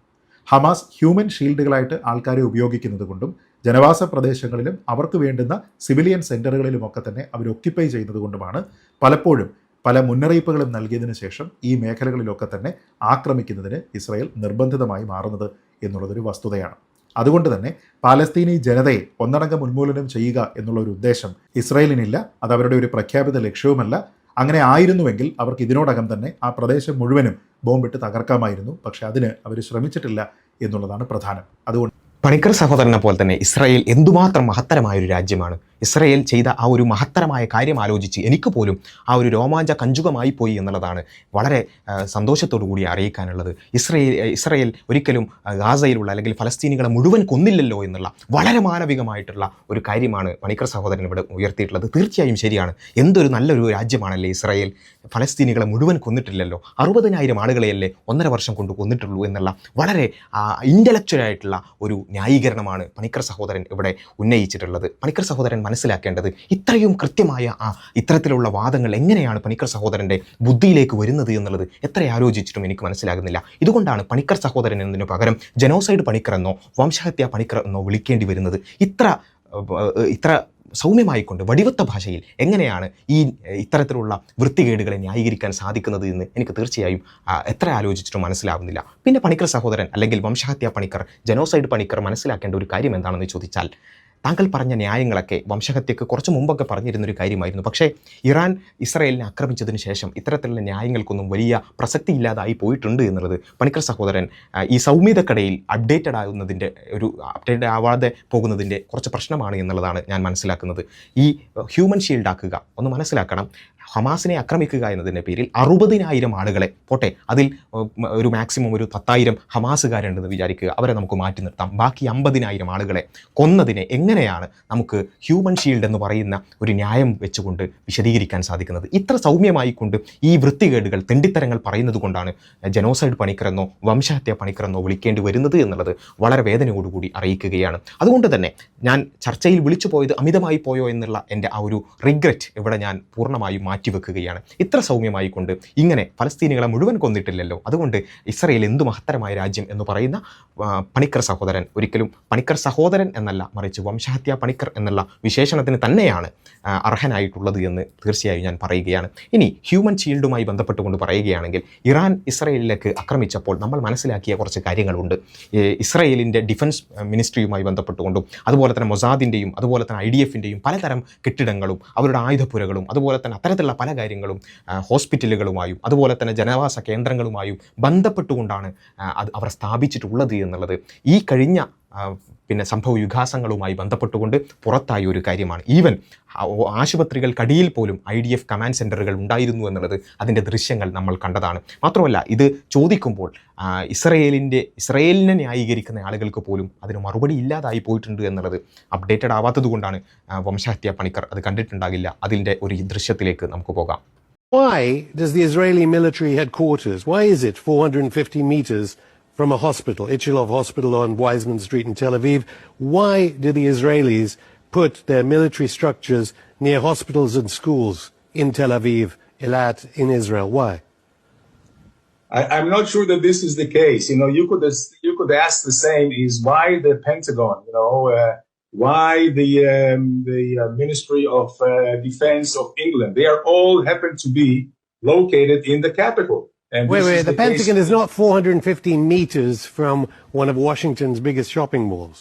ഹമാസ് ഹ്യൂമൻ ഷീൽഡുകളായിട്ട് ആൾക്കാരെ ഉപയോഗിക്കുന്നത് കൊണ്ടും ജനവാസ പ്രദേശങ്ങളിലും അവർക്ക് വേണ്ടുന്ന സിവിലിയൻ സെൻറ്ററുകളിലുമൊക്കെ തന്നെ അവർ ഒക്യുപ്പൈ ചെയ്യുന്നത് കൊണ്ടുമാണ് പലപ്പോഴും പല മുന്നറിയിപ്പുകളും നൽകിയതിനു ശേഷം ഈ മേഖലകളിലൊക്കെ തന്നെ ആക്രമിക്കുന്നതിന് ഇസ്രായേൽ നിർബന്ധിതമായി മാറുന്നത് എന്നുള്ളതൊരു വസ്തുതയാണ്. അതുകൊണ്ട് തന്നെ പാലസ്തീനി ജനതയെ ഒന്നടങ്കം ഉന്മൂലനം ചെയ്യുക എന്നുള്ള ഒരു ഉദ്ദേശം ഇസ്രായേലിനില്ല. അത് അവരുടെ ഒരു പ്രഖ്യാപിത ലക്ഷ്യവുമല്ല. അങ്ങനെ ആയിരുന്നുവെങ്കിൽ അവർക്ക് ഇതിനോടകം തന്നെ ആ പ്രദേശം മുഴുവനും ബോംബിട്ട് തകർക്കാമായിരുന്നു. പക്ഷേ അതിന് അവർ ശ്രമിച്ചിട്ടില്ല എന്നുള്ളതാണ് പ്രധാനം. അതുകൊണ്ട് പണിക്കർ സഹോദരനെ പോലെ തന്നെ ഇസ്രായേൽ എന്തുമാത്രം മഹത്തരമായൊരു രാജ്യമാണ്. ഇസ്രായേൽ ചെയ്ത ആ ഒരു മഹത്തരമായ കാര്യം ആലോചിച്ച് എനിക്ക് പോലും ആ ഒരു രോമാഞ്ച കഞ്ചുകമായി പോയി എന്നുള്ളതാണ് വളരെ സന്തോഷത്തോടു കൂടി അറിയിക്കാനുള്ളത്. ഇസ്രായേൽ ഒരിക്കലും ഗാസയിലുള്ള അല്ലെങ്കിൽ ഫലസ്തീനികളെ മുഴുവൻ കൊന്നില്ലല്ലോ എന്നുള്ള വളരെ മാനവികമായിട്ടുള്ള ഒരു കാര്യമാണ് പണിക്കർ സഹോദരൻ ഇവിടെ ഉയർത്തിയിട്ടുള്ളത്. തീർച്ചയായും ശരിയാണ്. എന്തൊരു നല്ലൊരു രാജ്യമാണല്ലേ ഇസ്രായേൽ. ഫലസ്തീനികളെ മുഴുവൻ കൊന്നിട്ടില്ലല്ലോ, 60,000 ആളുകളെയല്ലേ 1.5 വർഷം കൊണ്ട് കൊന്നിട്ടുള്ളൂ എന്നുള്ള വളരെ ഇൻ്റലക്ച്വലായിട്ടുള്ള ഒരു ന്യായീകരണമാണ് പണിക്കർ സഹോദരൻ ഇവിടെ ഉന്നയിച്ചിട്ടുള്ളത്. പണിക്കർ സഹോദരൻ മനസ്സിലാക്കേണ്ടത് ഇത്രയും കൃത്യമായ ഇത്തരത്തിലുള്ള വാദങ്ങൾ എങ്ങനെയാണ് പണിക്കർ സഹോദരൻ്റെ ബുദ്ധിയിലേക്ക് വരുന്നത് എന്നുള്ളത് എത്ര ആലോചിച്ചിട്ടും എനിക്ക് മനസ്സിലാകുന്നില്ല. ഇതുകൊണ്ടാണ് പണിക്കർ സഹോദരൻ എന്നതിനു പകരം ജനോസൈഡ് പണിക്കർ എന്നോ വംശഹത്യ പണിക്കർ എന്നോ വിളിക്കേണ്ടി വരുന്നത്. ഇത്ര സൗമ്യമായിക്കൊണ്ട് വടിവത്ത ഭാഷയിൽ എങ്ങനെയാണ് ഇത്തരത്തിലുള്ള വൃത്തികേടുകളെ ന്യായീകരിക്കാൻ സാധിക്കുന്നത് എന്ന് എനിക്ക് തീർച്ചയായും എത്ര ആലോചിച്ചിട്ടും മനസ്സിലാവുന്നില്ല. പിന്നെ പണിക്കർ സഹോദരൻ അല്ലെങ്കിൽ വംശഹത്യ പണിക്കർ, ജനോസൈഡ് പണിക്കർ മനസ്സിലാക്കേണ്ട ഒരു കാര്യം എന്താണെന്ന് ചോദിച്ചാൽ, താങ്കൾ പറഞ്ഞ ന്യായങ്ങളൊക്കെ വംശഹത്യക്ക് കുറച്ച് മുമ്പൊക്കെ പറഞ്ഞിരുന്നൊരു കാര്യമായിരുന്നു. പക്ഷേ ഇറാൻ ഇസ്രായേലിനെ ആക്രമിച്ചതിന് ശേഷം ഇത്തരത്തിലുള്ള ന്യായങ്ങൾക്കൊന്നും വലിയ പ്രസക്തി ഇല്ലാതായി പോയിട്ടുണ്ട് എന്നുള്ളത് പണിക്കർ സഹോദരൻ ഈ സൗമ്യതക്കടയിൽ അപ്ഡേറ്റ് ആവാതെ പോകുന്നതിൻ്റെ കുറച്ച് പ്രശ്നമാണ് എന്നുള്ളതാണ് ഞാൻ മനസ്സിലാക്കുന്നത്. ഈ ഹ്യൂമൻ ഷീൽഡ് ആക്കുക ഒന്ന് മനസ്സിലാക്കണം. ഹമാസിനെ ആക്രമിക്കുക എന്നതിൻ്റെ പേരിൽ 60,000 ആളുകളെ പോട്ടെ, അതിൽ ഒരു മാക്സിമം ഒരു 10,000 ഹമാസുകാരുണ്ടെന്ന് വിചാരിക്കുക, അവരെ നമുക്ക് മാറ്റി നിർത്താം. ബാക്കി 50,000 ആളുകളെ കൊന്നതിനെ എങ്ങനെയാണ് നമുക്ക് ഹ്യൂമൻ ഷീൽഡ് എന്ന് പറയുന്ന ഒരു ന്യായം വെച്ചുകൊണ്ട് വിശദീകരിക്കാൻ സാധിക്കുന്നത്? ഇത്ര സൗമ്യമായി കൊണ്ട് ഈ വൃത്തികേടുകൾ തെണ്ടിത്തരങ്ങൾ പറയുന്നത് കൊണ്ടാണ് ജനോസൈഡ് പണിക്കരെന്നോ വംശഹത്യ പണിക്കരെന്നോ വിളിക്കേണ്ടി വരുന്നത് എന്നുള്ളത് വളരെ വേദനയോടുകൂടി അറിയിക്കുകയാണ്. അതുകൊണ്ട് തന്നെ ഞാൻ ചർച്ചയിൽ വിളിച്ചു പോയത് അമിതമായി പോയോ എന്നുള്ള എൻ്റെ ആ ഒരു റിഗ്രറ്റ് ഇവിടെ ഞാൻ പൂർണ്ണമായും മാറ്റിവെക്കുകയാണ്. ഇത്ര സൗമ്യമായി കൊണ്ട് ഇങ്ങനെ ഫലസ്തീനികളെ മുഴുവൻ കൊന്നിട്ടില്ലല്ലോ, അതുകൊണ്ട് ഇസ്രായേൽ എന്തു മഹത്തരമായ രാജ്യം എന്ന് പറയുന്ന പണിക്കർ സഹോദരൻ ഒരിക്കലും പണിക്കർ സഹോദരൻ എന്നല്ല, മറിച്ച് വംശഹത്യ പണിക്കർ എന്നുള്ള വിശേഷണത്തിന് തന്നെയാണ് അർഹനായിട്ടുള്ളത് എന്ന് തീർച്ചയായും ഞാൻ പറയുകയാണ്. ഇനി ഹ്യൂമൻ ഷീൽഡുമായി ബന്ധപ്പെട്ടുകൊണ്ട് പറയുകയാണെങ്കിൽ ഇറാൻ ഇസ്രയേലിലേക്ക് ആക്രമിച്ചപ്പോൾ നമ്മൾ മനസ്സിലാക്കിയ കുറച്ച് കാര്യങ്ങളുണ്ട്. ഇസ്രയേലിൻ്റെ ഡിഫൻസ് മിനിസ്ട്രിയുമായി ബന്ധപ്പെട്ടുകൊണ്ടും അതുപോലെ തന്നെ മൊസാദിൻ്റെയും അതുപോലെ തന്നെ IDFിൻ്റെയും പലതരം കെട്ടിടങ്ങളും അവരുടെ ആയുധപ്പുരകളും അതുപോലെ തന്നെ അത്തരത്തിലുള്ള പല കാര്യങ്ങളും ഹോസ്പിറ്റലുകളുമായും അതുപോലെ തന്നെ ജനവാസ കേന്ദ്രങ്ങളുമായും ബന്ധപ്പെട്ടുകൊണ്ടാണ് അവർ സ്ഥാപിച്ചിട്ടുള്ളത് എന്നുള്ളത് ഈ കഴിഞ്ഞ സംഭവ വികാസങ്ങളുമായി ബന്ധപ്പെട്ടുകൊണ്ട് പുറത്തായ ഒരു കാര്യമാണ്. ഈവൻ ആശുപത്രികൾക്കടിയിൽ പോലും IDF കമാൻഡ് സെൻറ്ററുകൾ ഉണ്ടായിരുന്നു എന്നുള്ളത് അതിൻ്റെ ദൃശ്യങ്ങൾ നമ്മൾ കണ്ടതാണ്. മാത്രമല്ല ഇത് ചോദിക്കുമ്പോൾ ഇസ്രയേലിനെ ന്യായീകരിക്കുന്ന ആളുകൾക്ക് പോലും അതിന് മറുപടി ഇല്ലാതായി പോയിട്ടുണ്ട് എന്നുള്ളത് അപ്ഡേറ്റഡ് ആവാത്തത് കൊണ്ടാണ് വംശഹത്യ പണിക്കർ അത് കണ്ടിട്ടുണ്ടാകില്ല. അതിൻ്റെ ഒരു ദൃശ്യത്തിലേക്ക് നമുക്ക് പോകാം. Why does the Israeli military headquarters, why is it 450 meters from a hospital, Ichilov Hospital on Weizmann Street in Tel Aviv? Why do the Israelis put their military structures near hospitals and schools in Tel Aviv, Eilat, in Israel? Why? I'm not sure that this is the case. You could ask the same: is why the Pentagon? Why the Ministry of Defense of England? They are all happen to be located in the capital. And wait, the Pentagon is not 450 meters from one of Washington's biggest shopping malls.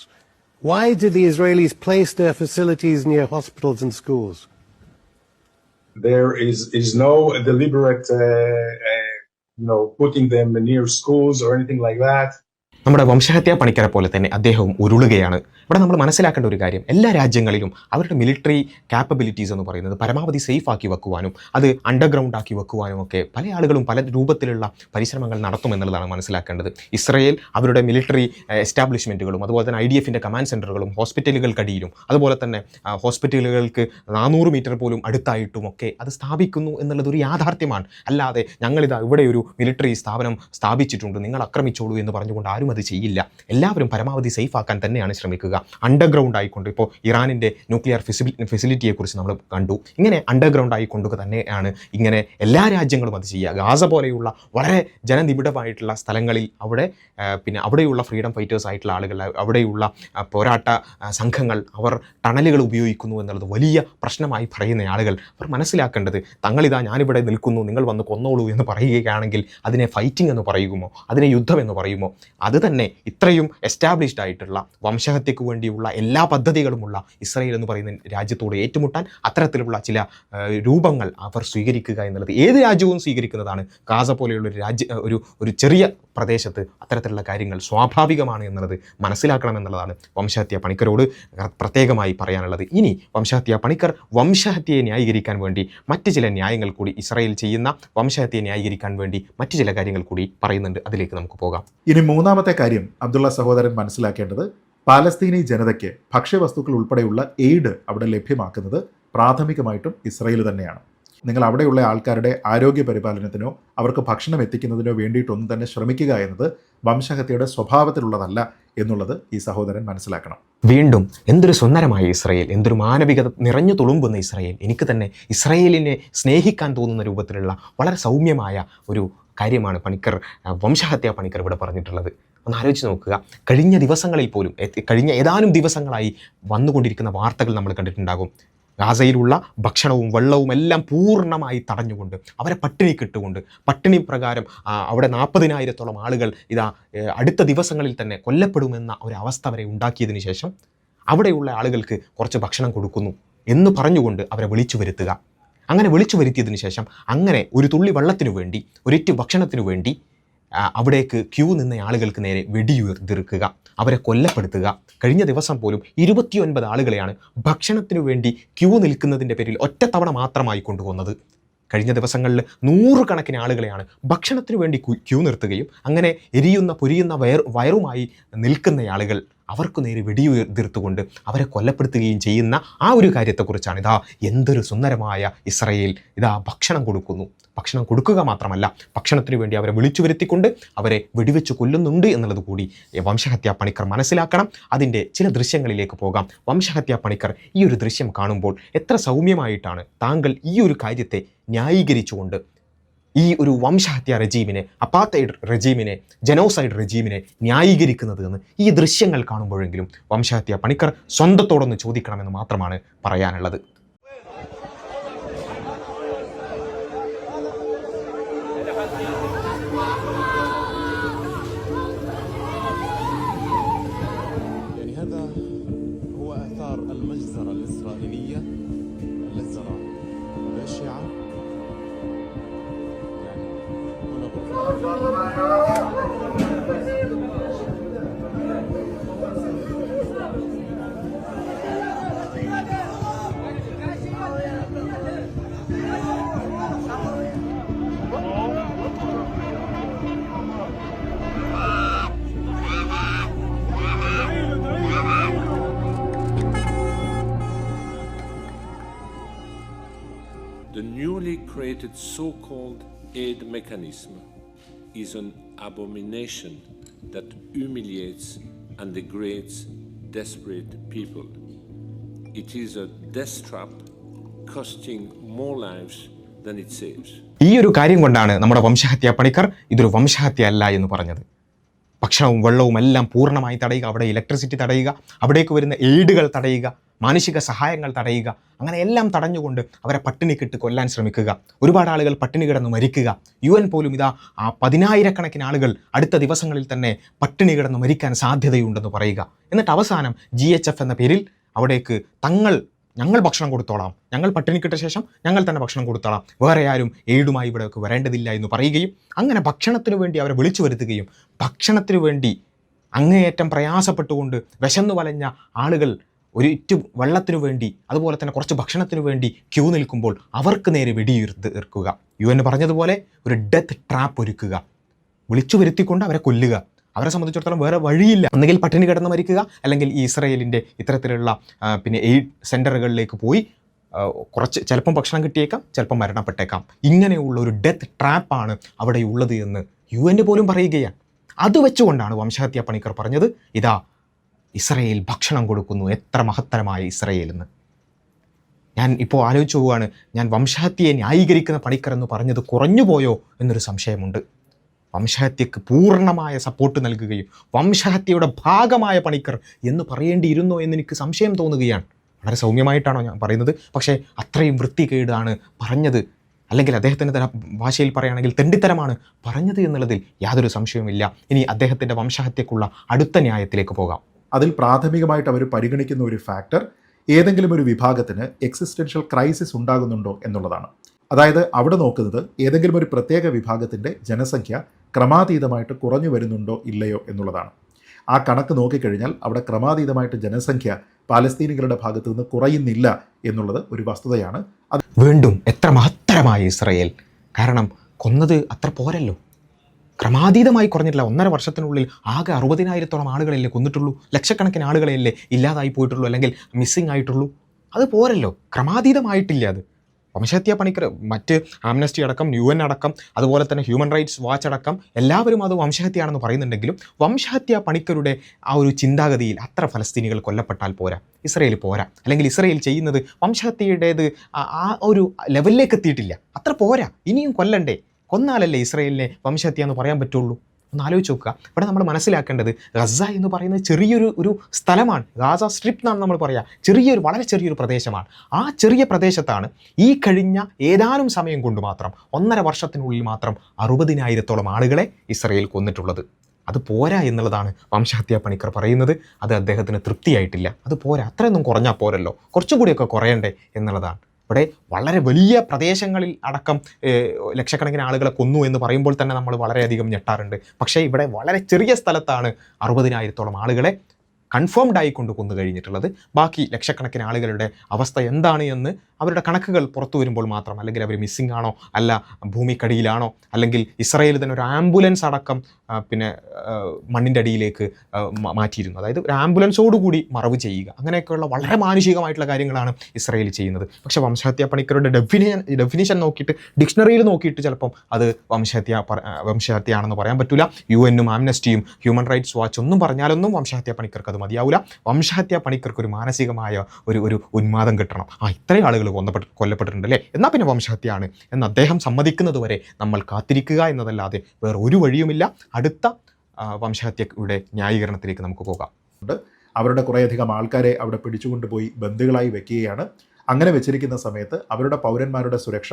Why did the Israelis place their facilities near hospitals and schools? There is no deliberate, putting them near schools or anything like that. നമ്മുടെ വംശഹത്യാ പണിക്കരെ പോലെ തന്നെ അദ്ദേഹവും ഉരുളുകയാണ്. ഇവിടെ നമ്മൾ മനസ്സിലാക്കേണ്ട ഒരു കാര്യം, എല്ലാ രാജ്യങ്ങളിലും അവരുടെ മിലിറ്ററി കാപ്പബിലിറ്റീസ് എന്ന് പറയുന്നത് പരമാവധി സേഫ് ആക്കി വെക്കുവാനും അത് അണ്ടർഗ്രൗണ്ട് ആക്കി വെക്കുവാനും ഒക്കെ പല ആളുകളും പല രൂപത്തിലുള്ള പരിശ്രമങ്ങൾ നടത്തുമെന്നുള്ളതാണ് മനസ്സിലാക്കേണ്ടത്. ഇസ്രയേൽ അവരുടെ മിലിറ്ററി എസ്റ്റാബ്ലിഷ്മെൻറ്റുകളും അതുപോലെ തന്നെ IDFിൻ്റെ കമാൻഡ് സെൻറ്ററുകളും ഹോസ്പിറ്റലുകൾക്കടിയിലും അതുപോലെ തന്നെ ഹോസ്പിറ്റലുകൾക്ക് 400 മീറ്റർ പോലും അടുത്തായിട്ടുമൊക്കെ അത് സ്ഥാപിക്കുന്നു എന്നുള്ളതൊരു യാഥാർത്ഥ്യമാണ്. അല്ലാതെ ഞങ്ങളിതാ ഇവിടെ ഒരു മിലിറ്ററി സ്ഥാപനം സ്ഥാപിച്ചിട്ടുണ്ട്, നിങ്ങൾ ആക്രമിച്ചോളൂ എന്ന് പറഞ്ഞുകൊണ്ട് ആരും അത് ചെയ്യില്ല. എല്ലാവരും പരമാവധി സേഫ് ആക്കാൻ തന്നെയാണ് ശ്രമിക്കുക. അണ്ടർഗ്രൗണ്ട് ആയിക്കൊണ്ട് ഇപ്പോൾ ഇറാനിൻ്റെ ന്യൂക്ലിയർ ഫെസിലിറ്റിയെക്കുറിച്ച് നമ്മൾ കണ്ടു. ഇങ്ങനെ അണ്ടർഗ്രൗണ്ട് ആയിക്കൊണ്ട് തന്നെയാണ് ഇങ്ങനെ എല്ലാ രാജ്യങ്ങളും അത് ചെയ്യുക. ഗാസ പോലെയുള്ള വളരെ ജനനിബിഡമായിട്ടുള്ള സ്ഥലങ്ങളിൽ അവിടെയുള്ള ഫ്രീഡം ഫൈറ്റേഴ്സ് ആയിട്ടുള്ള ആളുകൾ, അവിടെയുള്ള പോരാട്ട സംഘങ്ങൾ അവർ ടണലുകൾ ഉപയോഗിക്കുന്നു എന്നുള്ളത് വലിയ പ്രശ്നമായി പറയുന്ന ആളുകൾ അവർ മനസ്സിലാക്കേണ്ടത്, തങ്ങളിതാ ഞാനിവിടെ നിൽക്കുന്നു, നിങ്ങൾ വന്ന് കൊന്നോളൂ എന്ന് പറയുകയാണെങ്കിൽ അതിനെ ഫൈറ്റിംഗ് എന്ന് പറയുമോ, അതിനെ യുദ്ധം എന്ന് പറയുമോ? അത് തന്നെ ഇത്രയും എസ്റ്റാബ്ലിഷ്ഡ് ആയിട്ടുള്ള വംശഹത്യക്ക് വേണ്ടിയുള്ള എല്ലാ പദ്ധതികളുമുള്ള ഇസ്രയേൽ എന്ന് പറയുന്ന രാജ്യത്തോട് ഏറ്റുമുട്ടാൻ അത്തരത്തിലുള്ള ചില രൂപങ്ങൾ അവർ സ്വീകരിക്കുക എന്നുള്ളത് ഏത് രാജ്യവും സ്വീകരിക്കുന്നതാണ്. ഗാസ പോലെയുള്ള ഒരു ചെറിയ പ്രദേശത്ത് അത്തരത്തിലുള്ള കാര്യങ്ങൾ സ്വാഭാവികമാണ് എന്നുള്ളത് മനസ്സിലാക്കണമെന്നുള്ളതാണ് വംശഹത്യ പണിക്കരോട് പ്രത്യേകമായി പറയാനുള്ളത്. ഇനി വംശഹത്യ പണിക്കർ വംശഹത്യയെ ന്യായീകരിക്കാൻ വേണ്ടി മറ്റ് ചില ന്യായങ്ങൾ കൂടി, ഇസ്രായേൽ ചെയ്യുന്ന വംശഹത്യയെ ന്യായീകരിക്കാൻ വേണ്ടി മറ്റ് ചില കാര്യങ്ങൾ കൂടി പറയുന്നുണ്ട്. അതിലേക്ക് നമുക്ക് പോകാം. ഇനി മൂന്നാമത്തെ കാര്യം അബ്ദുള്ള സഹോദരൻ മനസ്സിലാക്കേണ്ടത്, പാലസ്തീനി ജനതയ്ക്ക് ഭക്ഷ്യവസ്തുക്കൾ ഉൾപ്പെടെയുള്ള എയ്ഡ് അവിടെ ലഭ്യമാക്കുന്നത് പ്രാഥമികമായിട്ടും ഇസ്രായേൽ തന്നെയാണ്. നിങ്ങൾ അവിടെയുള്ള ആൾക്കാരുടെ ആരോഗ്യ പരിപാലനത്തിനോ അവർക്ക് ഭക്ഷണം എത്തിക്കുന്നതിനോ വേണ്ടിയിട്ടൊന്നും തന്നെ ശ്രമിക്കുക എന്നത് വംശഹത്യയുടെ സ്വഭാവത്തിലുള്ളതല്ല എന്നുള്ളത് ഈ സഹോദരൻ മനസ്സിലാക്കണം. വീണ്ടും എന്തൊരു സുന്ദരമായ ഇസ്രായേൽ, എന്തൊരു മാനവികത നിറഞ്ഞു തുളുമ്പുന്ന ഇസ്രായേൽ. എനിക്ക് തന്നെ ഇസ്രായേലിനെ സ്നേഹിക്കാൻ തോന്നുന്ന രൂപത്തിലുള്ള വളരെ സൗമ്യമായ ഒരു കാര്യമാണ് വംശഹത്യാ പണിക്കർ ഇവിടെ പറഞ്ഞിട്ടുള്ളത്. ഒന്ന് ആലോചിച്ച് നോക്കുക. കഴിഞ്ഞ ദിവസങ്ങളിൽ പോലും, കഴിഞ്ഞ ഏതാനും ദിവസങ്ങളായി വന്നുകൊണ്ടിരിക്കുന്ന വാർത്തകൾ നമ്മൾ കണ്ടിട്ടുണ്ടാകും. ഗാസയിലുള്ള ഭക്ഷണവും വെള്ളവും എല്ലാം പൂർണ്ണമായി തടഞ്ഞുകൊണ്ട് അവരെ പട്ടിണിക്കിട്ടുകൊണ്ട്, പട്ടിണി പ്രകാരം അവിടെ 40,000-ഓളം ആളുകൾ അടുത്ത ദിവസങ്ങളിൽ തന്നെ കൊല്ലപ്പെടുമെന്ന ഒരവസ്ഥ വരെ ഉണ്ടാക്കിയതിന് ശേഷം അവിടെയുള്ള ആളുകൾക്ക് കുറച്ച് ഭക്ഷണം കൊടുക്കുന്നു എന്ന് പറഞ്ഞുകൊണ്ട് അവരെ വിളിച്ചു വരുത്തുക. അങ്ങനെ വിളിച്ചു വരുത്തിയതിന് ശേഷം അങ്ങനെ ഒരു തുള്ളി വെള്ളത്തിനു വേണ്ടി, ഒരിറ്റ് ഭക്ഷണത്തിനു വേണ്ടി അവിടേക്ക് ക്യൂ നിന്ന ആളുകൾക്ക് നേരെ വെടിയുതിർക്കുക, അവരെ കൊല്ലപ്പെടുത്തുക. കഴിഞ്ഞ ദിവസം പോലും 29 ആളുകളെയാണ് ഭക്ഷണത്തിനു വേണ്ടി ക്യൂ നിൽക്കുന്നതിൻ്റെ പേരിൽ ഒറ്റത്തവണ മാത്രമായി കൊണ്ടുവന്നത്. കഴിഞ്ഞ ദിവസങ്ങളിൽ 100 കണക്കിന് ആളുകളെയാണ് ഭക്ഷണത്തിനു വേണ്ടി ക്യൂ നിർത്തുകയും അങ്ങനെ എരിയുന്ന പൊരിയുന്ന വയറുമായി നിൽക്കുന്ന ആളുകൾ അവർക്ക് നേരെ വെടിയുതിർത്തുകൊണ്ട് അവരെ കൊല്ലപ്പെടുത്തുകയും ചെയ്യുന്ന ആ ഒരു കാര്യത്തെക്കുറിച്ചാണ്. എന്തൊരു സുന്ദരമായ ഇസ്രായേൽ ഭക്ഷണം കൊടുക്കുന്നു. ഭക്ഷണം കൊടുക്കുക മാത്രമല്ല, ഭക്ഷണത്തിനു വേണ്ടി അവരെ വിളിച്ചു വരുത്തിക്കൊണ്ട് അവരെ വെടിവെച്ച് കൊല്ലുന്നുണ്ട് എന്നുള്ളത് കൂടി വംശഹത്യാ പണിക്കർ മനസ്സിലാക്കണം. അതിൻ്റെ ചില ദൃശ്യങ്ങളിലേക്ക് പോകാം. വംശഹത്യാ പണിക്കർ ഈ ഒരു ദൃശ്യം കാണുമ്പോൾ എത്ര സൗമ്യമായിട്ടാണ് താങ്കൾ ഈ ഒരു കാര്യത്തെ ന്യായീകരിച്ചുകൊണ്ട് ഈ ഒരു വംശഹത്യാ റെജീമിനെ, അപ്പാർത്തൈഡ് റെജീമിനെ, ജനോസൈഡ് റെജീമിനെ ന്യായീകരിക്കുന്നത് എന്ന് ഈ ദൃശ്യങ്ങൾ കാണുമ്പോഴെങ്കിലും വംശഹത്യാ പണിക്കർ സ്വന്തത്തോടൊന്ന് ചോദിക്കണമെന്ന് മാത്രമാണ് പറയാനുള്ളത്. يعني هذا هو آثار المجزرة الإسرائيلية، مجزرة بشعة. يعني هنا The newly created so-called aid mechanism is an abomination that humiliates and degrades desperate people. It is a death trap costing more lives than it saves. ഈ ഒരു കാര്യം കൊണ്ടാണ് നമ്മുടെ വംശഹത്യാ പണിക്കർ ഇതൊരു വംശഹത്യ അല്ല എന്ന് പറഞ്ഞത്. ഭക്ഷണവും വെള്ളവും എല്ലാം പൂർണ്ണമായി തടയുക, അവിടെ ഇലക്ട്രിസിറ്റി തടയുക, അവിടേക്ക് വരുന്ന എയ്ഡുകൾ തടയുക, മാനുഷിക സഹായങ്ങൾ തടയുക, അങ്ങനെ എല്ലാം തടഞ്ഞുകൊണ്ട് അവരെ പട്ടിണിക്കിട്ട് കൊല്ലാൻ ശ്രമിക്കുക. ഒരുപാട് ആളുകൾ പട്ടിണി കിടന്ന് മരിക്കുക. UN പോലും ഇതാ ആ 10,000-കണക്കിന് ആളുകൾ അടുത്ത ദിവസങ്ങളിൽ തന്നെ പട്ടിണി കിടന്ന് മരിക്കാൻ സാധ്യതയുണ്ടെന്ന് പറയുക. എന്നിട്ട് അവസാനം GHF എന്ന പേരിൽ അവിടേക്ക് ഞങ്ങൾ ഭക്ഷണം കൊടുത്തോളാം, ഞങ്ങൾ പട്ടിണിക്കിട്ട ശേഷം ഞങ്ങൾ തന്നെ ഭക്ഷണം കൊടുത്തോളാം, വേറെ ആരും എയ്ഡുമായി ഇവിടേക്ക് വരേണ്ടതില്ല എന്ന് പറയുകയും അങ്ങനെ ഭക്ഷണത്തിനു വേണ്ടി അവരെ വിളിച്ചു വരുത്തുകയും ഭക്ഷണത്തിനു വേണ്ടി അങ്ങേയറ്റം പ്രയാസപ്പെട്ടുകൊണ്ട് വിശന്നു വലഞ്ഞ ആളുകൾ ഒരു ഇറ്റു വെള്ളത്തിനു വേണ്ടി അതുപോലെ തന്നെ കുറച്ച് ഭക്ഷണത്തിനു വേണ്ടി ക്യൂ നിൽക്കുമ്പോൾ അവർക്ക് നേരെ വെടിയുതിർക്കുക. UN പറഞ്ഞതുപോലെ ഒരു ഡെത്ത് ട്രാപ്പ് ഒരുക്കുക, വിളിച്ചു വരുത്തിക്കൊണ്ട് അവരെ കൊല്ലുക. അവരെ സംബന്ധിച്ചിടത്തോളം വേറെ വഴിയില്ല. ഒന്നുകിൽ പട്ടിണി കിടന്ന് മരിക്കുക, അല്ലെങ്കിൽ ഈ ഇസ്രയേലിൻ്റെ ഇത്തരത്തിലുള്ള എയ്ഡ് സെൻറ്ററുകളിലേക്ക് പോയി കുറച്ച് ചിലപ്പം ഭക്ഷണം കിട്ടിയേക്കാം, ചിലപ്പം മരണപ്പെട്ടേക്കാം. ഇങ്ങനെയുള്ള ഒരു ഡെത്ത് ട്രാപ്പാണ് അവിടെ ഉള്ളത് എന്ന് UN പോലും പറയുകയാണ്. അത് വെച്ചുകൊണ്ടാണ് വംശഹത്യാ പണിക്കർ പറഞ്ഞത് ഇതാ ഇസ്രയേൽ ഭക്ഷണം കൊടുക്കുന്നു, എത്ര മഹത്തരമായ ഇസ്രയേൽ എന്ന്. ഞാൻ ഇപ്പോൾ ആലോചിച്ചു പോവുകയാണ്, ഞാൻ വംശഹത്യയെ ന്യായീകരിക്കുന്ന പണിക്കർ എന്ന് പറഞ്ഞത് കുറഞ്ഞു പോയോ എന്നൊരു സംശയമുണ്ട്. വംശഹത്യക്ക് പൂർണ്ണമായ സപ്പോർട്ട് നൽകുകയും വംശഹത്യയുടെ ഭാഗമായ പണിക്കർ എന്ന് പറയേണ്ടിയിരുന്നോ എന്നെനിക്ക് സംശയം തോന്നുകയാണ്. വളരെ സൗമ്യമായിട്ടാണോ ഞാൻ പറയുന്നത്? പക്ഷേ അത്രയും വൃത്തികേടാണ് പറഞ്ഞത്, അല്ലെങ്കിൽ അദ്ദേഹത്തിൻ്റെ തന്നെ ഭാഷയിൽ പറയുകയാണെങ്കിൽ തെണ്ടിത്തരമാണ് പറഞ്ഞത് എന്നുള്ളതിൽ യാതൊരു സംശയവുമില്ല. ഇനി അദ്ദേഹത്തിൻ്റെ വംശഹത്യക്കുള്ള അടുത്ത ന്യായത്തിലേക്ക് പോകാം. അതിൽ പ്രാഥമികമായിട്ട് അവർ പരിഗണിക്കുന്ന ഒരു ഫാക്ടർ ഏതെങ്കിലും ഒരു വിഭാഗത്തിന് എക്സിസ്റ്റൻഷ്യൽ ക്രൈസിസ് ഉണ്ടാകുന്നുണ്ടോ എന്നുള്ളതാണ്. അതായത് അവിടെ നോക്കുന്നത് ഏതെങ്കിലും ഒരു പ്രത്യേക വിഭാഗത്തിൻ്റെ ജനസംഖ്യ ക്രമാതീതമായിട്ട് കുറഞ്ഞു വരുന്നുണ്ടോ ഇല്ലയോ എന്നുള്ളതാണ്. ആ കണക്ക് നോക്കിക്കഴിഞ്ഞാൽ അവിടെ ക്രമാതീതമായിട്ട് ജനസംഖ്യ പാലസ്തീനികളുടെ ഭാഗത്തു നിന്ന് കുറയുന്നില്ല എന്നുള്ളത് ഒരു വസ്തുതയാണ്. അത് വീണ്ടും എത്ര മഹത്തരമായ ഇസ്രയേൽ! കാരണം കൊന്നത് അത്ര പോരല്ലോ, ക്രമാതീതമായി കുറഞ്ഞിട്ടില്ല. 1.5 വർഷത്തിനുള്ളിൽ ആകെ 60,000-ഓളം ആളുകളല്ലേ കൊന്നിട്ടുള്ളൂ, ലക്ഷക്കണക്കിന് ആളുകളെയല്ലേ ഇല്ലാതായി പോയിട്ടുള്ളൂ അല്ലെങ്കിൽ മിസ്സിങ് ആയിട്ടുള്ളൂ. അത് പോരല്ലോ, ക്രമാതീതമായിട്ടില്ല. അത് വംശഹത്യാ പണിക്കർ മറ്റ് ആംനസ്റ്റി അടക്കം UN അടക്കം അതുപോലെ തന്നെ ഹ്യൂമൻ റൈറ്റ്സ് വാച്ച് അടക്കം എല്ലാവരും അത് വംശഹത്യയാണെന്ന് പറയുന്നുണ്ടെങ്കിലും വംശഹത്യാ പണിക്കരുടെ ആ ഒരു ചിന്താഗതിയിൽ അത്ര ഫലസ്തീനികൾ കൊല്ലപ്പെട്ടാൽ പോരാ, ഇസ്രയേൽ പോരാ, അല്ലെങ്കിൽ ഇസ്രയേൽ ചെയ്യുന്നത് വംശഹത്യയുടേത് ആ ഒരു ലെവലിലേക്ക് എത്തിയിട്ടില്ല, അത്ര പോരാ, ഇനിയും കൊല്ലണ്ടേ. കൊന്നാലല്ലേ ഇസ്രയേലിനെ വംശഹത്യ എന്ന് പറയാൻ പറ്റുള്ളൂ. ഒന്ന് ആലോചിച്ച് നോക്കുക. ഇവിടെ നമ്മൾ മനസ്സിലാക്കേണ്ടത് ഗസ എന്ന് പറയുന്നത് ചെറിയൊരു സ്ഥലമാണ്. ഗാസ സ്ട്രിപ്പ് എന്നാണ് നമ്മൾ പറയുക. വളരെ ചെറിയൊരു പ്രദേശമാണ്. ആ ചെറിയ പ്രദേശത്താണ് ഈ കഴിഞ്ഞ ഏതാനും സമയം കൊണ്ട് മാത്രം 1.5 വർഷത്തിനുള്ളിൽ മാത്രം 60,000-ഓളം ആളുകളെ ഇസ്രയേൽ കൊന്നിട്ടുള്ളത്. അത് പോരാ എന്നുള്ളതാണ് വംശഹത്യാ പണിക്കർ പറയുന്നത്. അത് അദ്ദേഹത്തിന് തൃപ്തിയായിട്ടില്ല. അത് പോരാ, അത്രയൊന്നും കുറഞ്ഞാൽ പോരല്ലോ, കുറച്ചുകൂടിയൊക്കെ കുറയണ്ടേ എന്നുള്ളതാണ്. ഇവിടെ വളരെ വലിയ പ്രദേശങ്ങളിൽ അടക്കം ലക്ഷക്കണക്കിന് ആളുകളെ കൊന്നു എന്ന് പറയുമ്പോൾ തന്നെ നമ്മൾ വളരെയധികം ഞെട്ടാറുണ്ട്. പക്ഷേ ഇവിടെ വളരെ ചെറിയ സ്ഥലത്താണ് 60,000-ഓളം ആളുകളെ കൺഫേംഡ് ആയിക്കൊണ്ട് കൊന്നു കഴിഞ്ഞിട്ടുള്ളത്. ബാക്കി ലക്ഷക്കണക്കിന് ആളുകളുടെ അവസ്ഥ എന്താണ് എന്ന് അവരുടെ കണക്കുകൾ പുറത്തു വരുമ്പോൾ മാത്രം, അല്ലെങ്കിൽ അവർ മിസ്സിംഗ് ആണോ അല്ല ഭൂമിക്കടിയിലാണോ, അല്ലെങ്കിൽ ഇസ്രയേൽ തന്നെ ഒരു ആംബുലൻസ് അടക്കം മണ്ണിൻ്റെ അടിയിലേക്ക് മാറ്റിയിരുന്നു. അതായത് ഒരു ആംബുലൻസോടുകൂടി മറവ് ചെയ്യുക, അങ്ങനെയൊക്കെയുള്ള വളരെ മാനുഷികമായിട്ടുള്ള കാര്യങ്ങളാണ് ഇസ്രയേൽ ചെയ്യുന്നത്. പക്ഷേ വംശഹത്യാ പണിക്കരുടെ ഡെഫിനിഷൻ നോക്കിയിട്ട് ഡിക്ഷണറിയിൽ നോക്കിയിട്ട് ചിലപ്പം അത് വംശഹത്യയാണെന്ന് പറയാൻ പറ്റില്ല. UN-ഉം ആംനസ്റ്റിയും ഹ്യൂമൻ റൈറ്റ്സ് വാച്ച് ഒന്നും പറഞ്ഞാലൊന്നും വംശഹത്യാ പണിക്കർക്ക് അത് മതിയാവില്ല. വംശഹത്യാ പണിക്കർക്ക് ഒരു മാനസികമായ ഒരു ഉന്മാദം കിട്ടണം. ഇത്രയും ആളുകൾ കൊല്ലപ്പെട്ടിട്ടുണ്ടല്ലേ, എന്നാൽ പിന്നെ വംശഹത്യയാണ് എന്ന് അദ്ദേഹം സമ്മതിക്കുന്നത് വരെ നമ്മൾ കാത്തിരിക്കുക എന്നതല്ലാതെ വേറെ ഒരു വഴിയുമില്ല. അടുത്ത വംശഹത്യയുടെ ന്യായീകരണത്തിലേക്ക് നമുക്ക് പോകാം. അവരുടെ കുറേയധികം ആൾക്കാരെ അവിടെ പിടിച്ചുകൊണ്ടുപോയി ബന്ദികളായി വെക്കുകയാണ്. അങ്ങനെ വെച്ചിരിക്കുന്ന സമയത്ത് അവരുടെ പൗരന്മാരുടെ സുരക്ഷ,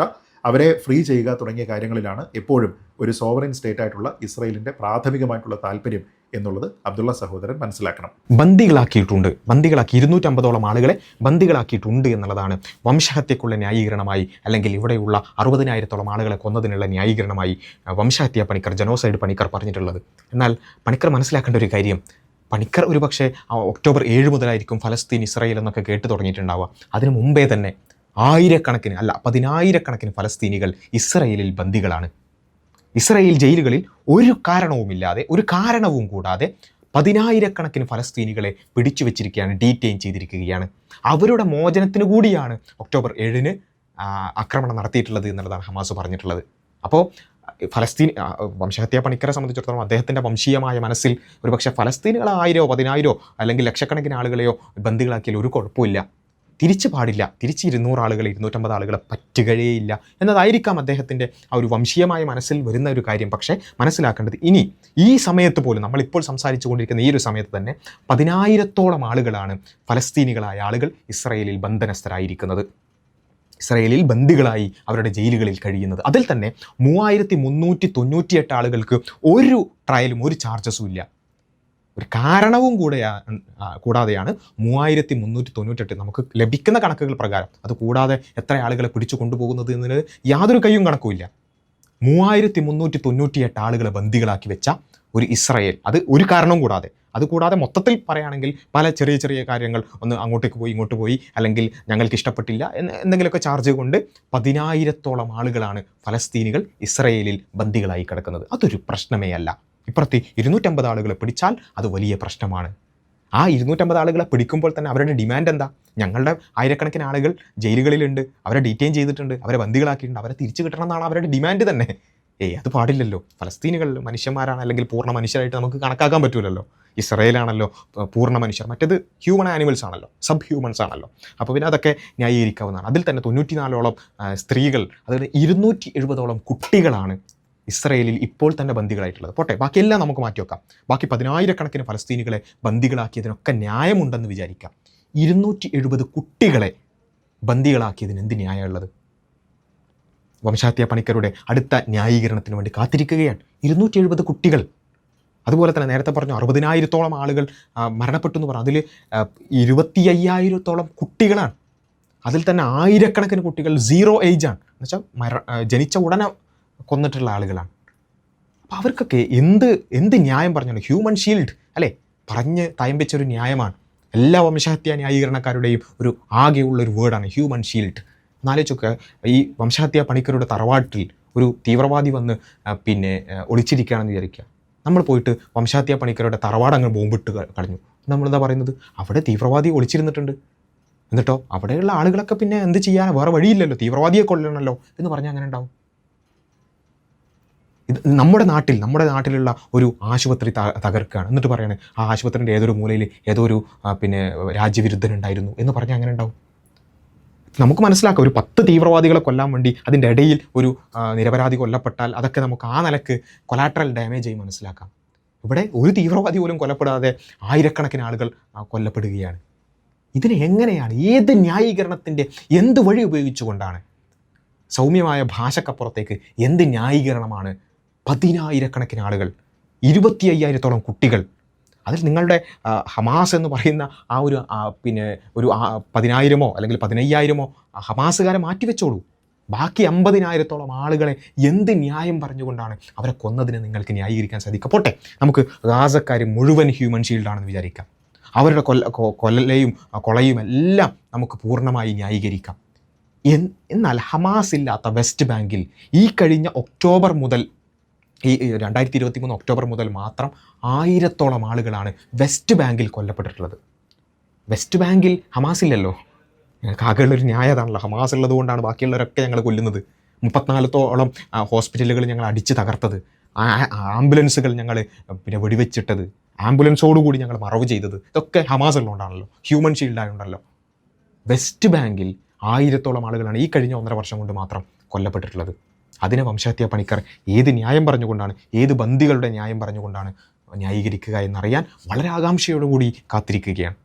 അവരെ ഫ്രീ ചെയ്യുക തുടങ്ങിയ കാര്യങ്ങളിലാണ് എപ്പോഴും ഒരു സോവറിൻ സ്റ്റേറ്റ് ആയിട്ടുള്ള ഇസ്രയേലിൻ്റെ പ്രാഥമികമായിട്ടുള്ള താല്പര്യം എന്നുള്ളത് അബ്ദുള്ള സഹോദരൻ മനസ്സിലാക്കണം. ബന്ദികളാക്കിയിട്ടുണ്ട്, 250ഓളം ആളുകളെ ബന്ദികളാക്കിയിട്ടുണ്ട് എന്നുള്ളതാണ് വംശഹത്യക്കുള്ള ന്യായീകരണമായി, അല്ലെങ്കിൽ ഇവിടെയുള്ള 60,000ഓളം ആളുകളെ കൊന്നതിനുള്ള ന്യായീകരണമായി വംശഹത്യ പണിക്കർ, ജനോസൈഡ് പണിക്കർ പറഞ്ഞിട്ടുള്ളത്. എന്നാൽ പണിക്കർ മനസ്സിലാക്കേണ്ട ഒരു കാര്യം, പണിക്കർ ഒരുപക്ഷെ ഒക്ടോബർ 7 മുതലായിരിക്കും ഫലസ്തീൻ, ഇസ്രായേൽ എന്നൊക്കെ കേട്ട് തുടങ്ങിയിട്ടുണ്ടാവുക. അതിനു മുമ്പേ തന്നെ ആയിരക്കണക്കിന്, അല്ല 10,000കണക്കിന് ഫലസ്തീനികൾ ഇസ്രായേലിൽ ബന്ദികളാണ്. ഇസ്രായേൽ ജയിലുകളിൽ ഒരു കാരണവുമില്ലാതെ, ഒരു കാരണവും കൂടാതെ 10,000കണക്കിന് ഫലസ്തീനികളെ പിടിച്ചു വെച്ചിരിക്കുകയാണ്, ഡീറ്റെയിൻ ചെയ്തിരിക്കുകയാണ്. അവരുടെ മോചനത്തിന് കൂടിയാണ് ഒക്ടോബർ 7 ആക്രമണം നടത്തിയിട്ടുള്ളത് എന്നുള്ളതാണ് ഹമാസ് പറഞ്ഞിട്ടുള്ളത്. അപ്പോൾ ഫലസ്തീൻ വംശഹത്യ പണിക്കരെ സംബന്ധിച്ചിടത്തോളം അദ്ദേഹത്തിൻ്റെ വംശീയമായ മനസ്സിൽ ഒരുപക്ഷെ ഫലസ്തീനുകൾ 1000, 10,000 അല്ലെങ്കിൽ ലക്ഷക്കണക്കിന് ആളുകളെയോ ബന്ദികളാക്കിയാൽ ഒരു കുഴപ്പമില്ല, തിരിച്ച് പാടില്ല, തിരിച്ച് 200 ആളുകളെ 250 ആളുകളെ പറ്റുകയേയില്ല എന്നതായിരിക്കാം അദ്ദേഹത്തിൻ്റെ ആ ഒരു വംശീയമായ മനസ്സിൽ വരുന്ന ഒരു കാര്യം. പക്ഷേ മനസ്സിലാക്കേണ്ടത്, ഇനി ഈ സമയത്ത് പോലും, നമ്മളിപ്പോൾ സംസാരിച്ചു കൊണ്ടിരിക്കുന്ന ഈ ഒരു സമയത്ത് തന്നെ 10,000ഓളം ആളുകളാണ് ഫലസ്തീനികളായ ആളുകൾ ഇസ്രായേലിൽ ബന്ധനസ്ഥരായിരിക്കുന്നത്, ഇസ്രായേലിൽ ബന്ദികളായി അവരുടെ ജയിലുകളിൽ കഴിയുന്നത്. അതിൽ തന്നെ 3,398 ആളുകൾക്ക് ഒരു ട്രയലും ഒരു ചാർജസും ഇല്ല, ഒരു കാരണവും കൂടാതെയാണ് 3,398 നമുക്ക് ലഭിക്കുന്ന കണക്കുകൾ പ്രകാരം. അത് കൂടാതെ എത്ര ആളുകളെ പിടിച്ചു കൊണ്ടുപോകുന്നത് എന്നതിന് യാതൊരു കയ്യും കണക്കുമില്ല. 3,398 ആളുകളെ ബന്ദികളാക്കി വെച്ച ഒരു ഇസ്രായേൽ, അത് ഒരു കാരണവും കൂടാതെ. അതുകൂടാതെ മൊത്തത്തിൽ പറയുകയാണെങ്കിൽ പല ചെറിയ ചെറിയ കാര്യങ്ങൾ, ഒന്ന് അങ്ങോട്ടേക്ക് പോയി ഇങ്ങോട്ട് പോയി, അല്ലെങ്കിൽ ഞങ്ങൾക്ക് ഇഷ്ടപ്പെട്ടില്ല എന്തെങ്കിലുമൊക്കെ ചാർജ് കൊണ്ട് 10,000ഓളം ആളുകളാണ് ഫലസ്തീനികൾ ഇസ്രായേലിൽ ബന്ദികളായി കിടക്കുന്നത്. അതൊരു പ്രശ്നമേ അല്ല. ഇപ്പുറത്ത് 250 ആളുകളെ പിടിച്ചാൽ അത് വലിയ പ്രശ്നമാണ്. ആ 250 ആളുകളെ പിടിക്കുമ്പോൾ തന്നെ അവരുടെ ഡിമാൻഡ് എന്താ? ഞങ്ങളുടെ ആയിരക്കണക്കിന് ആളുകൾ ജയിലുകളിലുണ്ട്, അവരെ ഡീറ്റെയിൻ ചെയ്തിട്ടുണ്ട്, അവരെ ബന്ദികളാക്കിയിട്ടുണ്ട്, അവരെ തിരിച്ചു കിട്ടണം എന്നാണ് അവരുടെ ഡിമാൻഡ് തന്നെ. അത് പാടില്ലല്ലോ. ഫലസ്തീനുകൾ മനുഷ്യന്മാരാണ്, അല്ലെങ്കിൽ പൂർണ്ണ മനുഷ്യരായിട്ട് നമുക്ക് കണക്കാക്കാൻ പറ്റൂലല്ലോ. ഇസ്രായേലാണല്ലോ പൂർണ്ണ മനുഷ്യർ, മറ്റേത് ഹ്യൂമൻ ആനിമൽസ് ആണല്ലോ, സബ് ഹ്യൂമൻസ് ആണല്ലോ. അപ്പോൾ പിന്നെ അതൊക്കെ ന്യായീകരിക്കാവുന്നതാണ്. അതിൽ തന്നെ 94ഓളം സ്ത്രീകൾ, അതായത് 270ഓളം കുട്ടികളാണ് ഇസ്രായേലിൽ ഇപ്പോൾ തന്നെ ബന്ദികളായിട്ടുള്ളത്. പോട്ടെ, ബാക്കിയെല്ലാം നമുക്ക് മാറ്റി വെക്കാം. ബാക്കി 10,000കണക്കിന് ഫലസ്തീനികളെ ബന്ദികളാക്കിയതിനൊക്കെ ന്യായമുണ്ടെന്ന് വിചാരിക്കാം. 270 കുട്ടികളെ ബന്ദികളാക്കിയതിന് എന്ത് ന്യായമുള്ളത്? വംശഹത്യ പണിക്കരുടെ അടുത്ത ന്യായീകരണത്തിന് വേണ്ടി കാത്തിരിക്കുകയാണ് 270 കുട്ടികൾ. അതുപോലെ തന്നെ നേരത്തെ പറഞ്ഞു 60,000ഓളം ആളുകൾ മരണപ്പെട്ടു എന്ന് പറഞ്ഞു. അതിൽ 25,000ഓളം കുട്ടികളാണ്. അതിൽ തന്നെ ആയിരക്കണക്കിന് കുട്ടികൾ 0 ഏജാണ്, എന്നുവെച്ചാൽ ജനിച്ച ഉടനെ കൊന്നിട്ടുള്ള ആളുകളാണ്. അപ്പോൾ അവർക്കൊക്കെ എന്ത് ന്യായം പറഞ്ഞാണ്? ഹ്യൂമൻ ഷീൽഡ് അല്ലേ, പറഞ്ഞ് തയമ്പിച്ചൊരു ന്യായമാണ്. എല്ലാ വംശഹത്യ ന്യായീകരണക്കാരുടെയും ഒരു ആകെയുള്ളൊരു വേർഡാണ് ഹ്യൂമൻ ഷീൽഡ്. എന്നാലോചിച്ചൊക്കെ, ഈ വംശഹത്യ പണിക്കരുടെ തറവാട്ടിൽ ഒരു തീവ്രവാദി വന്ന് ഒളിച്ചിരിക്കുകയാണെന്ന് വിചാരിക്കുക. നമ്മൾ പോയിട്ട് വംശഹത്യ പണിക്കരുടെ തറവാട് അങ്ങ് ബോംബിട്ട് കളഞ്ഞു. നമ്മളെന്താ പറയുന്നത്? അവിടെ തീവ്രവാദി ഒളിച്ചിരുന്നിട്ടുണ്ട്, എന്നിട്ടോ അവിടെയുള്ള ആളുകളൊക്കെ പിന്നെ എന്ത് ചെയ്യാൻ, വേറെ വഴിയില്ലല്ലോ, തീവ്രവാദിയെ കൊല്ലണമല്ലോ എന്ന് പറഞ്ഞാൽ അങ്ങനെ ഉണ്ടാവും. ഇത് നമ്മുടെ നാട്ടിലുള്ള ഒരു ആശുപത്രി തകർക്കുകയാണ്, എന്നിട്ട് പറയാണ് ആ ആശുപത്രിൻ്റെ ഏതൊരു മൂലയിൽ ഏതോ ഒരു രാജ്യവിരുദ്ധനുണ്ടായിരുന്നു എന്ന് പറഞ്ഞാൽ അങ്ങനെ ഉണ്ടാവും. നമുക്ക് മനസ്സിലാക്കാം, ഒരു 10 തീവ്രവാദികളെ കൊല്ലാൻ വേണ്ടി അതിൻ്റെ ഇടയിൽ ഒരു നിരപരാധി കൊല്ലപ്പെട്ടാൽ അതൊക്കെ നമുക്ക് ആ നിലക്ക് കൊലാട്രൽ ഡാമേജായി മനസ്സിലാക്കാം. ഇവിടെ ഒരു തീവ്രവാദി പോലും കൊല്ലപ്പെടാതെ ആയിരക്കണക്കിന് ആളുകൾ കൊല്ലപ്പെടുകയാണ്. ഇതിന് എങ്ങനെയാണ്, ഏത് ന്യായീകരണത്തിൻ്റെ എന്ത് വഴി ഉപയോഗിച്ചുകൊണ്ടാണ്, സൗമ്യമായ ഭാഷക്കപ്പുറത്തേക്ക് എന്ത് ന്യായീകരണമാണ്? 10,000കണക്കിന് ആളുകൾ, 25,000ഓളം കുട്ടികൾ, അതിൽ നിങ്ങളുടെ ഹമാസ് എന്ന് പറയുന്ന ആ ഒരു ഒരു 10,000 അല്ലെങ്കിൽ 15,000 ഹമാസുകാരെ മാറ്റിവെച്ചോളൂ. ബാക്കി 50,000ഓളം ആളുകളെ എന്ത് ന്യായം പറഞ്ഞുകൊണ്ടാണ് അവരെ കൊന്നതിന് നിങ്ങൾക്ക് ന്യായീകരിക്കാൻ സാധിക്കുക? പോട്ടെ, നമുക്ക് ഗാസക്കാർ മുഴുവൻ ഹ്യൂമൻ ഷീൽഡാണെന്ന് വിചാരിക്കാം. അവരുടെ കൊലയും കൊളയും എല്ലാം നമുക്ക് പൂർണ്ണമായി ന്യായീകരിക്കാം. എന്നാൽ ഹമാസ് ഇല്ലാത്ത വെസ്റ്റ് ബാങ്കിൽ ഈ കഴിഞ്ഞ ഒക്ടോബർ മുതൽ, ഈ 2023 ഒക്ടോബർ മുതൽ മാത്രം 1000ഓളം ആളുകളാണ് വെസ്റ്റ് ബാങ്കിൽ കൊല്ലപ്പെട്ടിട്ടുള്ളത്. വെസ്റ്റ് ബാങ്കിൽ ഹമാസ് ഇല്ലല്ലോ. ഞങ്ങൾക്ക് ആകെയുള്ളൊരു ന്യായം അതാണല്ലോ, ഹമാസ് ഉള്ളത് കൊണ്ടാണ് ബാക്കിയുള്ളവരൊക്കെ ഞങ്ങൾ കൊല്ലുന്നത്. 34ഓളം ഹോസ്പിറ്റലുകൾ ഞങ്ങൾ അടിച്ച് തകർത്തത്, ആംബുലൻസുകൾ ഞങ്ങൾ വെടിവെച്ചിട്ടത്, ആംബുലൻസോടുകൂടി ഞങ്ങൾ മറവ് ചെയ്തത്, ഇതൊക്കെ ഹമാസ് ഉള്ളതുകൊണ്ടാണല്ലോ, ഹ്യൂമൻ ഷീൽഡായതുകൊണ്ടല്ലോ. വെസ്റ്റ് ബാങ്കിൽ 1000ഓളം ആളുകളാണ് ഈ കഴിഞ്ഞ 1.5 വർഷം കൊണ്ട് മാത്രം കൊല്ലപ്പെട്ടിട്ടുള്ളത്. അതിനെ വംശഹത്യ പണിക്കർ ഏത് ന്യായം പറഞ്ഞുകൊണ്ടാണ്, ഏത് ബന്ദികളുടെ ന്യായം പറഞ്ഞുകൊണ്ടാണ് ന്യായീകരിക്കുക എന്നറിയാൻ വളരെ ആകാംക്ഷയോടുകൂടി കാത്തിരിക്കുകയാണ്.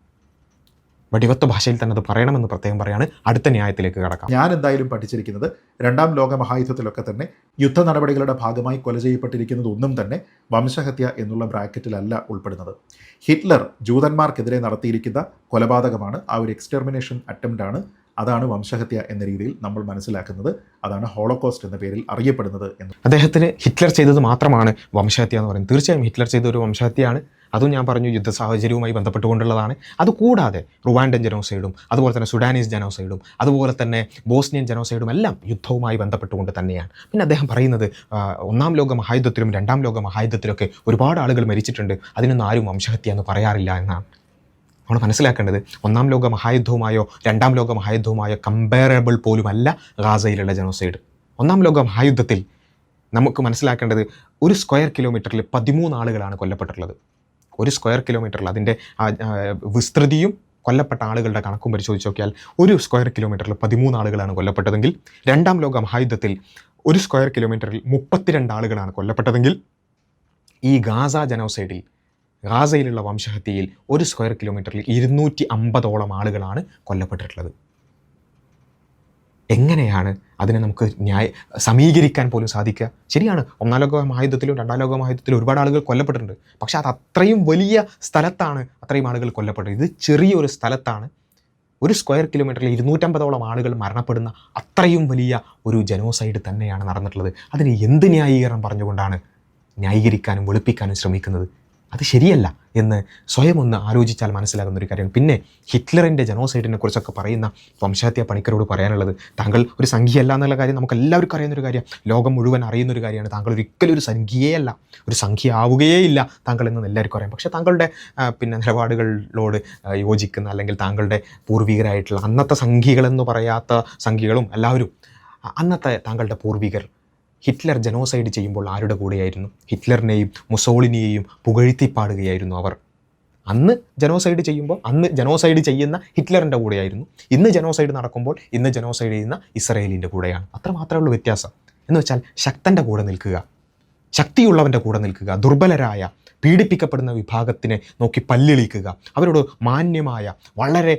വെടിവെത്ത ഭാഷയിൽ തന്നെ അത് പറയണമെന്ന് പ്രത്യേകം പറയാണ്. അടുത്ത ന്യായത്തിലേക്ക് കടക്കാം. ഞാൻ എന്തായാലും പഠിച്ചിരിക്കുന്നത് രണ്ടാം ലോക മഹായുദ്ധത്തിലൊക്കെ തന്നെ യുദ്ധ നടപടികളുടെ ഭാഗമായി കൊല ചെയ്യപ്പെട്ടിരിക്കുന്നത് ഒന്നും തന്നെ വംശഹത്യ എന്നുള്ള ബ്രാക്കറ്റിലല്ല ഉൾപ്പെടുന്നത്. ഹിറ്റ്ലർ ജൂതന്മാർക്കെതിരെ നടത്തിയിരിക്കുന്ന കൊലപാതകമാണ്, ആ ഒരു എക്സ്റ്റെർമിനേഷൻ അറ്റംപ്റ്റാണ്. അതാണ് വംശഹത്യ എന്ന രീതിയിൽ നമ്മൾ മനസ്സിലാക്കുന്നത്. അതാണ് ഹോളോകോസ്റ്റ് എന്ന പേരിൽ അറിയപ്പെടുന്നത് എന്ന്. അദ്ദേഹത്തിന് ഹിറ്റ്ലർ ചെയ്തത് മാത്രമാണ് വംശഹത്യ എന്ന് പറയുന്നത്. തീർച്ചയായും ഹിറ്റ്ലർ ചെയ്ത ഒരു വംശഹത്യയാണ്. അതും ഞാൻ പറഞ്ഞു യുദ്ധ സാഹചര്യവുമായി ബന്ധപ്പെട്ടുകൊണ്ടുള്ളതാണ്. അതുകൂടാതെ റുവാൻഡൻ ജനോസൈഡും അതുപോലെ തന്നെ സുഡാനീസ് ജനോസൈഡും അതുപോലെ തന്നെ ബോസ്നിയൻ ജനോസൈഡും എല്ലാം യുദ്ധവുമായി ബന്ധപ്പെട്ടുകൊണ്ട് തന്നെയാണ്. പിന്നെ അദ്ദേഹം പറയുന്നത് ഒന്നാം ലോക മഹായുദ്ധത്തിലും രണ്ടാം ലോക മഹായുദ്ധത്തിലൊക്കെ ഒരുപാട് ആളുകൾ മരിച്ചിട്ടുണ്ട്, അതിനൊന്നും ആരും വംശഹത്യ എന്ന് പറയാറില്ല എന്നാണ്. നമ്മൾ മനസ്സിലാക്കേണ്ടത് ഒന്നാം ലോക മഹായുദ്ധവുമായോ രണ്ടാം ലോക മഹായുദ്ധവുമായോ കമ്പയറബിൾ പോലുമല്ല ഗാസയിലുള്ള ജനോസൈഡ്. ഒന്നാം ലോക മഹായുദ്ധത്തിൽ നമുക്ക് മനസ്സിലാക്കേണ്ടത് ഒരു സ്ക്വയർ കിലോമീറ്ററിൽ 13 ആളുകളാണ് കൊല്ലപ്പെട്ടിട്ടുള്ളത്. ഒരു സ്ക്വയർ കിലോമീറ്ററിൽ അതിൻ്റെ വിസ്തൃതിയും കൊല്ലപ്പെട്ട ആളുകളുടെ കണക്കും പരിശോധിച്ച് നോക്കിയാൽ ഒരു സ്ക്വയർ കിലോമീറ്ററിൽ 13 ആളുകളാണ് കൊല്ലപ്പെട്ടതെങ്കിൽ രണ്ടാം ലോക മഹായുദ്ധത്തിൽ ഒരു സ്ക്വയർ കിലോമീറ്ററിൽ 32 ആളുകളാണ് കൊല്ലപ്പെട്ടതെങ്കിൽ ഈ ഗാസ ജനോസൈഡിൽ ഗാസയിലുള്ള വംശഹത്യയിൽ ഒരു സ്ക്വയർ കിലോമീറ്ററിൽ 250ഓളം ആളുകളാണ് കൊല്ലപ്പെട്ടിട്ടുള്ളത്. എങ്ങനെയാണ് അതിനെ നമുക്ക് സമീകരിക്കാൻ പോലും സാധിക്കുക? ശരിയാണ്, ഒന്നാം ലോക മഹായുദ്ധത്തിലും രണ്ടാം ലോക മഹായുദ്ധത്തിലും ഒരുപാട് ആളുകൾ കൊല്ലപ്പെട്ടിട്ടുണ്ട്. പക്ഷേ അത് അത്രയും വലിയ സ്ഥലത്താണ് അത്രയും ആളുകൾ കൊല്ലപ്പെട്ടത്. ഇത് ചെറിയൊരു സ്ഥലത്താണ് ഒരു സ്ക്വയർ കിലോമീറ്ററിൽ 250ഓളം ആളുകൾ മരണപ്പെടുന്ന അത്രയും വലിയ ഒരു ജനോസൈഡ് തന്നെയാണ് നടന്നിട്ടുള്ളത്. അതിന് എന്ത് ന്യായീകരണം പറഞ്ഞുകൊണ്ടാണ് ന്യായീകരിക്കാനും വെളുപ്പിക്കാനും ശ്രമിക്കുന്നത്? അത് ശരിയല്ല എന്ന് സ്വയം ഒന്ന് ആലോചിച്ചാൽ മനസ്സിലാകുന്ന ഒരു കാര്യമാണ്. പിന്നെ ഹിറ്റ്ലറിൻ്റെ ജനോസൈഡിനെ കുറിച്ചൊക്കെ പറയുന്ന വംശഹത്യ പണിക്കരോട് പറയാനുള്ളത്, താങ്കൾ ഒരു സംഖ്യയല്ല എന്നുള്ള കാര്യം നമുക്ക് എല്ലാവർക്കും അറിയുന്നൊരു കാര്യം, ലോകം മുഴുവൻ അറിയുന്നൊരു കാര്യമാണ്. താങ്കൾ ഒരിക്കലും ഒരു സംഖ്യയേ അല്ല, ഒരു സംഖ്യ ആവുകയേ ഇല്ല താങ്കൾ എന്ന് എല്ലാവർക്കും അറിയാം. പക്ഷേ താങ്കളുടെ നിലപാടുകളോട് യോജിക്കുന്ന അല്ലെങ്കിൽ താങ്കളുടെ പൂർവികരായിട്ടുള്ള അന്നത്തെ സംഖ്യകളെന്ന് പറയാത്ത സംഖ്യകളും എല്ലാവരും അന്നത്തെ താങ്കളുടെ പൂർവികർ ഹിറ്റ്ലർ ജനോസൈഡ് ചെയ്യുമ്പോൾ ആരുടെ കൂടെയായിരുന്നു? ഹിറ്റ്ലറിനെയും മുസോളിനിയെയും പുകഴ്ത്തിപ്പാടുകയായിരുന്നു അവർ. അന്ന് ജനോസൈഡ് ചെയ്യുമ്പോൾ അന്ന് ജനോസൈഡ് ചെയ്യുന്ന ഹിറ്റ്ലറിൻ്റെ കൂടെയായിരുന്നു. ഇന്ന് ജനോസൈഡ് നടക്കുമ്പോൾ ഇന്ന് ജനോസൈഡ് ചെയ്യുന്ന ഇസ്രായേലിൻ്റെ കൂടെയാണ്. അത്ര മാത്രമേ ഉള്ളൂ വ്യത്യാസം. എന്ന് വെച്ചാൽ ശക്തൻ്റെ കൂടെ നിൽക്കുക, ശക്തിയുള്ളവൻ്റെ കൂടെ നിൽക്കുക, ദുർബലരായ പീഡിപ്പിക്കപ്പെടുന്ന വിഭാഗത്തിനെ നോക്കി പല്ലിളിക്കുക, അവരോട് മാന്യമായ വളരെ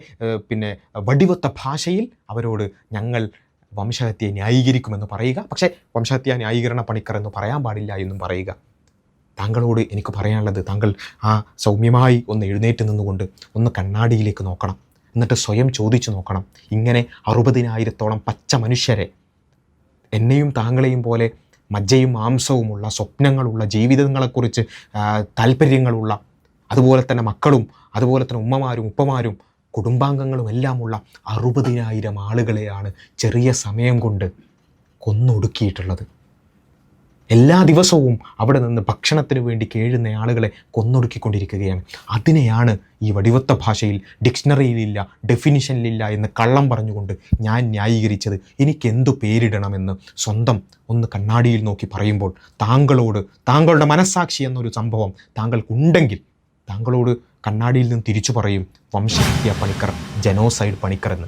വടിവത്ത ഭാഷയിൽ അവരോട് ഞങ്ങൾ വംശഹത്യയെ ന്യായീകരിക്കുമെന്ന് പറയുക. പക്ഷേ വംശഹത്യ ന്യായീകരണ പണിക്കർ എന്ന് പറയാൻ പാടില്ല എന്നും പറയുക. താങ്കളോട് എനിക്ക് പറയാനുള്ളത്, താങ്കൾ ആ സൗമ്യമായി ഒന്ന് എഴുന്നേറ്റ് നിന്നുകൊണ്ട് ഒന്ന് കണ്ണാടിയിലേക്ക് നോക്കണം. എന്നിട്ട് സ്വയം ചോദിച്ചു നോക്കണം, ഇങ്ങനെ 60,000-ഓളം പച്ച മനുഷ്യരെ, എന്നെയും താങ്കളെയും പോലെ മജ്ജയും മാംസവുമുള്ള സ്വപ്നങ്ങളുള്ള ജീവിതങ്ങളെക്കുറിച്ച് താല്പര്യങ്ങളുള്ള, അതുപോലെ തന്നെ മക്കളും അതുപോലെ തന്നെ ഉമ്മമാരും ഉപ്പമാരും കുടുംബാംഗങ്ങളും എല്ലാമുള്ള 60,000 ആളുകളെയാണ് ചെറിയ സമയം കൊണ്ട് കൊന്നൊടുക്കിയിട്ടുള്ളത്. എല്ലാ ദിവസവും അവിടെ നിന്ന് ഭക്ഷണത്തിന് വേണ്ടി കേഴുന്ന ആളുകളെ കൊന്നൊടുക്കിക്കൊണ്ടിരിക്കുകയാണ്. അതിനെയാണ് ഈ വടിവത്ത ഭാഷയിൽ ഡിക്ഷണറിയിലില്ല, ഡെഫിനിഷനിലില്ല എന്ന് കള്ളം പറഞ്ഞുകൊണ്ട് ഞാൻ ന്യായീകരിച്ചത്. എനിക്കെന്തു പേരിടണമെന്ന് സ്വന്തം ഒന്ന് കണ്ണാടിയിൽ നോക്കി പറയുമ്പോൾ താങ്കളോട് താങ്കളുടെ മനസ്സാക്ഷി എന്നൊരു സംഭവം താങ്കൾക്കുണ്ടെങ്കിൽ താങ്കളോട് കണ്ണാടിയിൽ നിന്ന് തിരിച്ചു പറയും വംശഹത്യ പണിക്കർ, ജനോസൈഡ് പണിക്കർ എന്ന്.